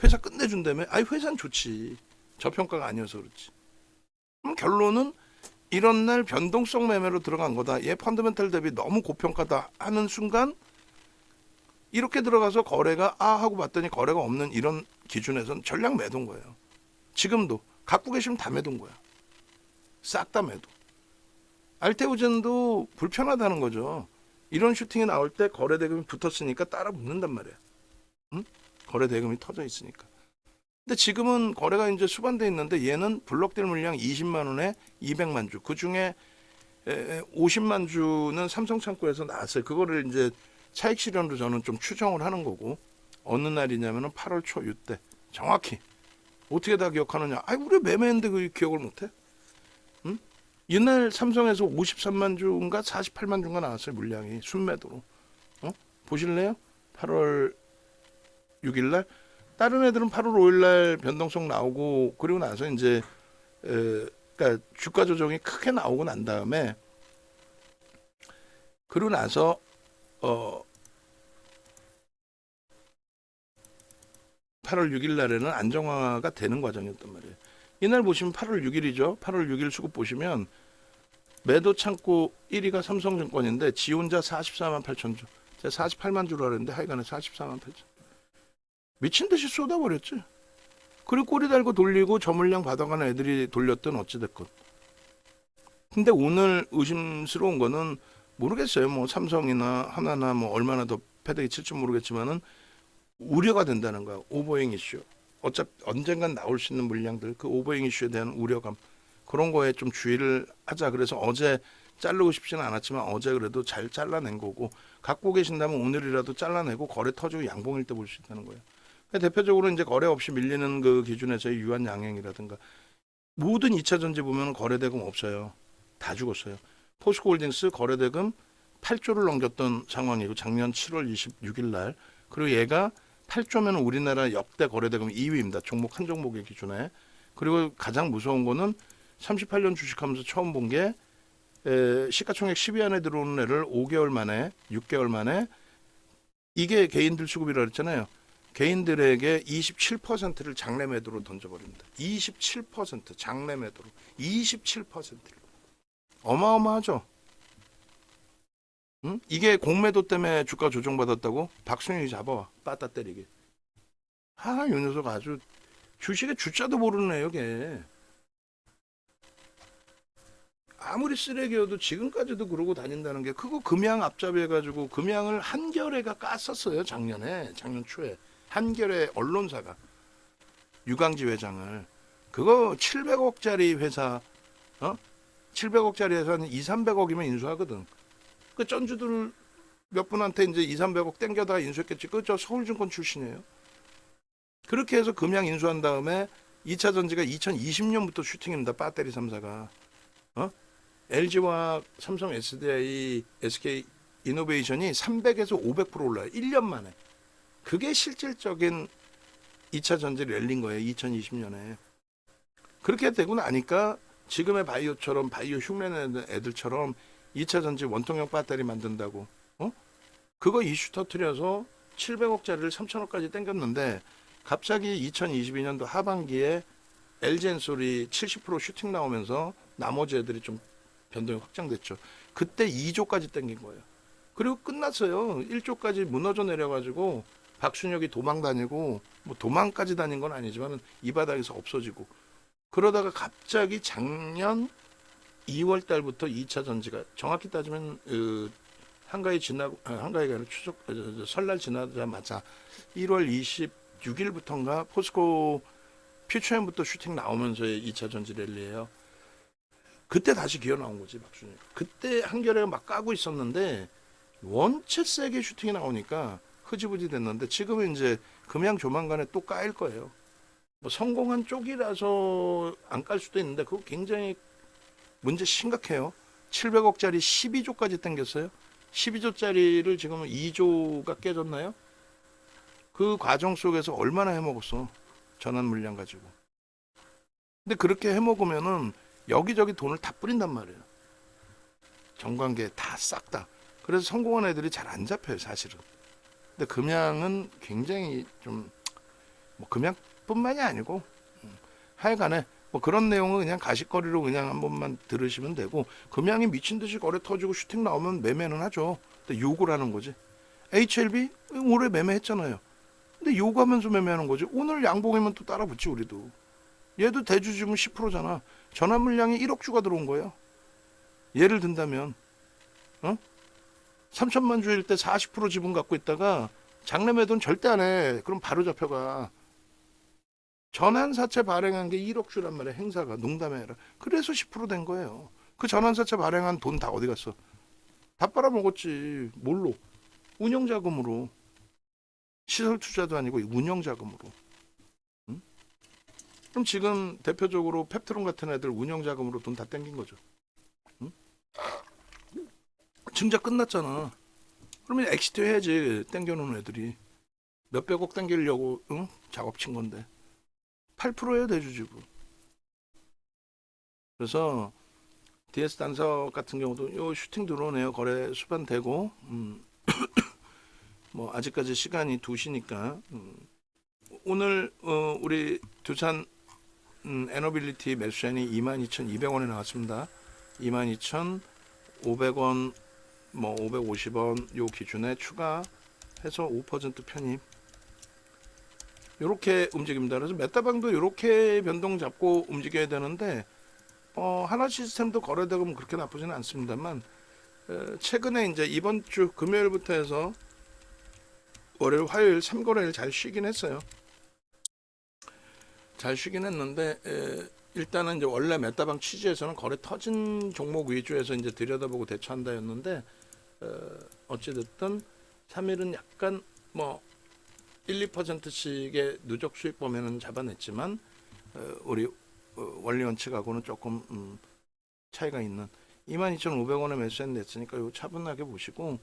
회사 끝내준다며? 아니 회사는 좋지. 저평가가 아니어서 그렇지. 그럼 결론은 이런 날 변동성 매매로 들어간 거다. 얘 펀더멘탈 대비 너무 고평가다 하는 순간 이렇게 들어가서 거래가 하고 봤더니 거래가 없는 이런 기준에서는 전량 매도인 거예요. 지금도 갖고 계시면 다 매도인 거야. 싹 다 매도. 알테오젠도 불편하다는 거죠. 이런 슈팅이 나올 때 거래 대금이 붙었으니까 따라 붙는단 말이야. 응? 거래 대금이 터져 있으니까. 근데 지금은 거래가 이제 수반돼 있는데 얘는 블록딜 물량 20만 원에 200만 주. 그 중에 50만 주는 삼성창고에서 나왔어요. 그거를 이제 차익 실현으로 저는 좀 추정을 하는 거고 어느 날이냐면은 8월 초 이때 정확히 어떻게 다 기억하느냐? 우리 매매했는데 그 기억을 못해? 응? 이날 삼성에서 53만 주인가 48만 주인가 나왔어요. 물량이 순매도로. 보실래요? 8월 6일 날 다른 애들은 8월 5일 날 변동성 나오고 그리고 나서 이제 그러니까 주가 조정이 크게 나오고 난 다음에 그러고 나서 8월 6일 날에는 안정화가 되는 과정이었단 말이에요. 이날 보시면 8월 6일이죠. 8월 6일 수급 보시면 매도 창고 1위가 삼성증권인데 지 혼자 44만 8천 주. 제가 48만 주로 하는데 하여간에 44만 8천. 미친 듯이 쏟아버렸지. 그리고 꼬리 달고 돌리고 저 물량 받아가는 애들이 돌렸든 어찌됐건. 근데 오늘 의심스러운 거는 모르겠어요. 뭐 삼성이나 하나나 뭐 얼마나 더 패대기 칠지 모르겠지만은 우려가 된다는 거야. 오버행 이슈. 어차피 언젠간 나올 수 있는 물량들 그 오버행 이슈에 대한 우려감 그런 거에 좀 주의를 하자. 그래서 어제 자르고 싶지는 않았지만 어제 그래도 잘 잘라낸 거고 갖고 계신다면 오늘이라도 잘라내고 거래 터지고 양봉일 때 볼 수 있다는 거예요. 대표적으로 이제 거래 없이 밀리는 그 기준에서의 유한 양행이라든가 모든 2차 전지 보면 거래대금 없어요. 다 죽었어요. 포스코홀딩스 거래대금 8조를 넘겼던 상황이고 작년 7월 26일 날 그리고 얘가 8조면 우리나라 역대 거래대금 2위입니다. 종목 한 종목의 기준에. 그리고 가장 무서운 거는 38년 주식하면서 처음 본 게 시가총액 10위 안에 들어오는 애를 5개월 만에 6개월 만에 이게 개인들 수급이라고 했잖아요. 개인들에게 27%를 장내 매도로 던져버립니다. 27% 장내 매도로 27%를 어마어마하죠. 응? 이게 공매도 때문에 주가 조정받았다고? 박순영이 잡아와 빠따 때리게. 이 녀석 아주 주식의 주자도 모르는 애요 걔. 아무리 쓰레기여도 지금까지도 그러고 다닌다는 게 그거 금양 앞잡이 해가지고 금양을 한겨레가 깠었어요. 작년 초에 한겨레 언론사가 유강지 회장을 그거 700억짜리 회사 700억짜리 회사는 2, 300억이면 인수하거든. 그 전주들 몇 분한테 이제 2, 300억 땡겨다가 인수했겠지. 저 서울증권 출신이에요. 그렇게 해서 금양 인수한 다음에 2차 전지가 2020년부터 슈팅입니다. 배터리 3사가. LG와 삼성 SDI, SK 이노베이션이 300에서 500% 올라요. 1년 만에. 그게 실질적인 2차 전지 랠린 거예요. 2020년에. 그렇게 되고 나니까 지금의 바이오처럼 바이오 흉내내는 애들처럼 2차 전지 원통형 배터리 만든다고. 그거 이슈 터트려서 700억짜리를 3천억까지 땡겼는데 갑자기 2022년도 하반기에 LG엔솔이 70% 슈팅 나오면서 나머지 애들이 좀 변동이 확장됐죠. 그때 2조까지 땡긴 거예요. 그리고 끝났어요. 1조까지 무너져 내려가지고 박순혁이 도망 다니고 뭐 도망까지 다닌 건 아니지만 이 바닥에서 없어지고 그러다가 갑자기 작년 2월 달부터 2차 전지가 정확히 따지면 한가위가 아니라 설날 지나자마자 1월 26일부터인가 포스코 퓨처엠부터 슈팅 나오면서의 2차 전지 랠리예요. 그때 다시 기어 나온 거지 박준희. 그때 한겨레가 막 까고 있었는데 원체 세게 슈팅이 나오니까 흐지부지 됐는데 지금은 이제 금양 조만간에 또 까일 거예요. 뭐 성공한 쪽이라서 안 깔 수도 있는데 그거 굉장히 문제 심각해요. 700억짜리 12조까지 땡겼어요. 12조짜리를 지금 2조가 깨졌나요? 그 과정 속에서 얼마나 해먹었어. 전환 물량 가지고. 근데 그렇게 해먹으면은 여기저기 돈을 다 뿌린단 말이에요. 정관계 다 싹 다. 그래서 성공한 애들이 잘 안 잡혀요, 사실은. 근데 금양은 굉장히 좀, 뭐 금양뿐만이 아니고, 하여간에 뭐 그런 내용은 그냥 가십거리로 그냥 한 번만 들으시면 되고, 금양이 미친 듯이 거래 터지고 슈팅 나오면 매매는 하죠. 근데 욕을 하는 거지. HLB 올해 매매했잖아요. 근데 욕하면서 매매하는 거지. 오늘 양봉이면 또 따라 붙지 우리도. 얘도 대주 지금 10%잖아. 전환 물량이 1억 주가 들어온 거예요. 예를 든다면 3천만 주일 때 40% 지분 갖고 있다가 장래 매도는 절대 안 해. 그럼 바로 잡혀가. 전환사채 발행한 게 1억 주란 말이야. 행사가. 농담이 아니라. 그래서 10%된 거예요. 그 전환사채 발행한 돈 다 어디 갔어? 다 빨아먹었지. 뭘로? 운영자금으로. 시설 투자도 아니고 운영자금으로. 응? 그럼 지금 대표적으로 펩트론 같은 애들 운영자금으로 돈 다 땡긴 거죠. 응? 증자 끝났잖아. 그러면 엑시트 해야지. 땡겨놓은 애들이. 몇백억 땡기려고 작업 친 건데. 8%예요 대주지분. 그래서 DS 단석 같은 경우도 요 슈팅 들어오네요. 거래 수반되고 뭐 아직까지 시간이 2시니까 오늘 우리 두산 에너빌리티 매수잔이 22,200원에 나왔습니다. 22,500원 뭐 550원 요 기준에 추가해서 5% 편입. 요렇게 움직입니다. 그래서 메타방도 요렇게 변동 잡고 움직여야 되는데 하나 시스템도 거래되고 뭐 그렇게 나쁘지는 않습니다만 최근에 이제 이번 주 금요일부터 해서 월요일, 화요일 3거래일 잘 쉬긴 했어요. 잘 쉬긴 했는데 일단은 이제 원래 메타방 취지에서는 거래 터진 종목 위주에서 이제 들여다보고 대처한다였는데 어찌됐든 3일은 약간 뭐 1, 2%씩의 누적 수익 범위는 잡아냈지만 우리 원리 원칙하고는 조금 차이가 있는 22,500원에 매수했 냈으니까 요 차분하게 보시고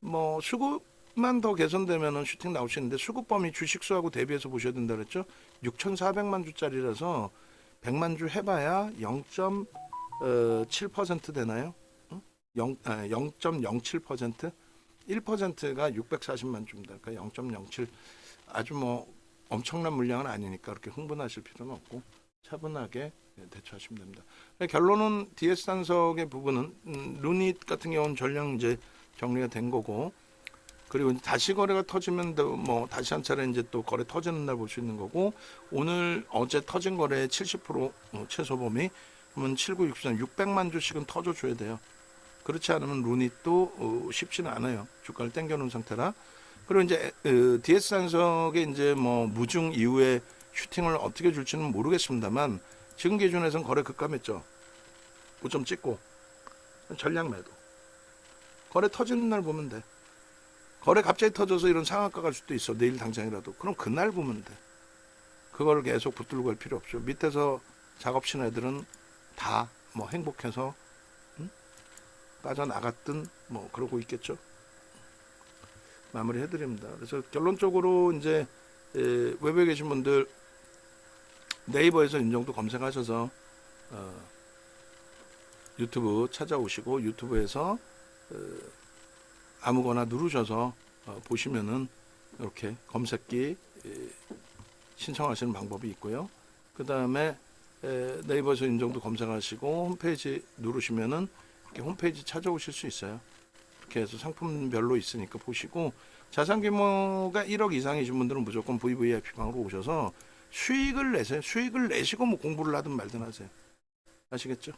뭐 수급만 더 개선되면은 슈팅 나올 수 있는데 수급 범위 주식수하고 대비해서 보셔야 된다 그랬죠. 6,400만 주짜리라서 100만 주 해봐야 0.7% 되나요? 0.07%? 1%가 640만 주입니다. 그러니까 0.07 아주 뭐 엄청난 물량은 아니니까 그렇게 흥분하실 필요는 없고 차분하게 대처하시면 됩니다. 결론은 DS 단석의 부분은 루닛 같은 경우는 전량 이제 정리가 된 거고 그리고 이제 다시 거래가 터지면 뭐 다시 한 차례 이제 또 거래 터지는 날 볼 수 있는 거고 오늘 어제 터진 거래의 70% 최소 범위 그러면 7963 600만 주씩은 터져줘야 돼요. 그렇지 않으면 루닛도 쉽지는 않아요. 주가를 땡겨놓은 상태라. 그리고 이제 DS 단석의 이제 뭐 무중 이후에 슈팅을 어떻게 줄지는 모르겠습니다만 지금 기준에서는 거래 급감했죠. 5점 찍고 전량 매도. 거래 터지는 날 보면 돼. 거래 갑자기 터져서 이런 상한가 갈 수도 있어. 내일 당장이라도. 그럼 그날 보면 돼. 그걸 계속 붙들고 갈 필요 없죠. 밑에서 작업친 애들은 다 뭐 행복해서 빠져나갔든 뭐 그러고 있겠죠. 마무리 해드립니다. 그래서 결론적으로 이제 외부에 계신 분들 네이버에서 인정도 검색하셔서 유튜브 찾아오시고 유튜브에서 아무거나 누르셔서 보시면은 이렇게 검색기 신청하시는 방법이 있고요. 그 다음에 네이버에서 인정도 검색하시고 홈페이지 누르시면은 이렇게 홈페이지 찾아오실 수 있어요. 이렇게 해서 상품별로 있으니까 보시고 자산 규모가 1억 이상이신 분들은 무조건 VVIP방으로 오셔서 수익을 내세요. 수익을 내시고 뭐 공부를 하든 말든 하세요. 아시겠죠?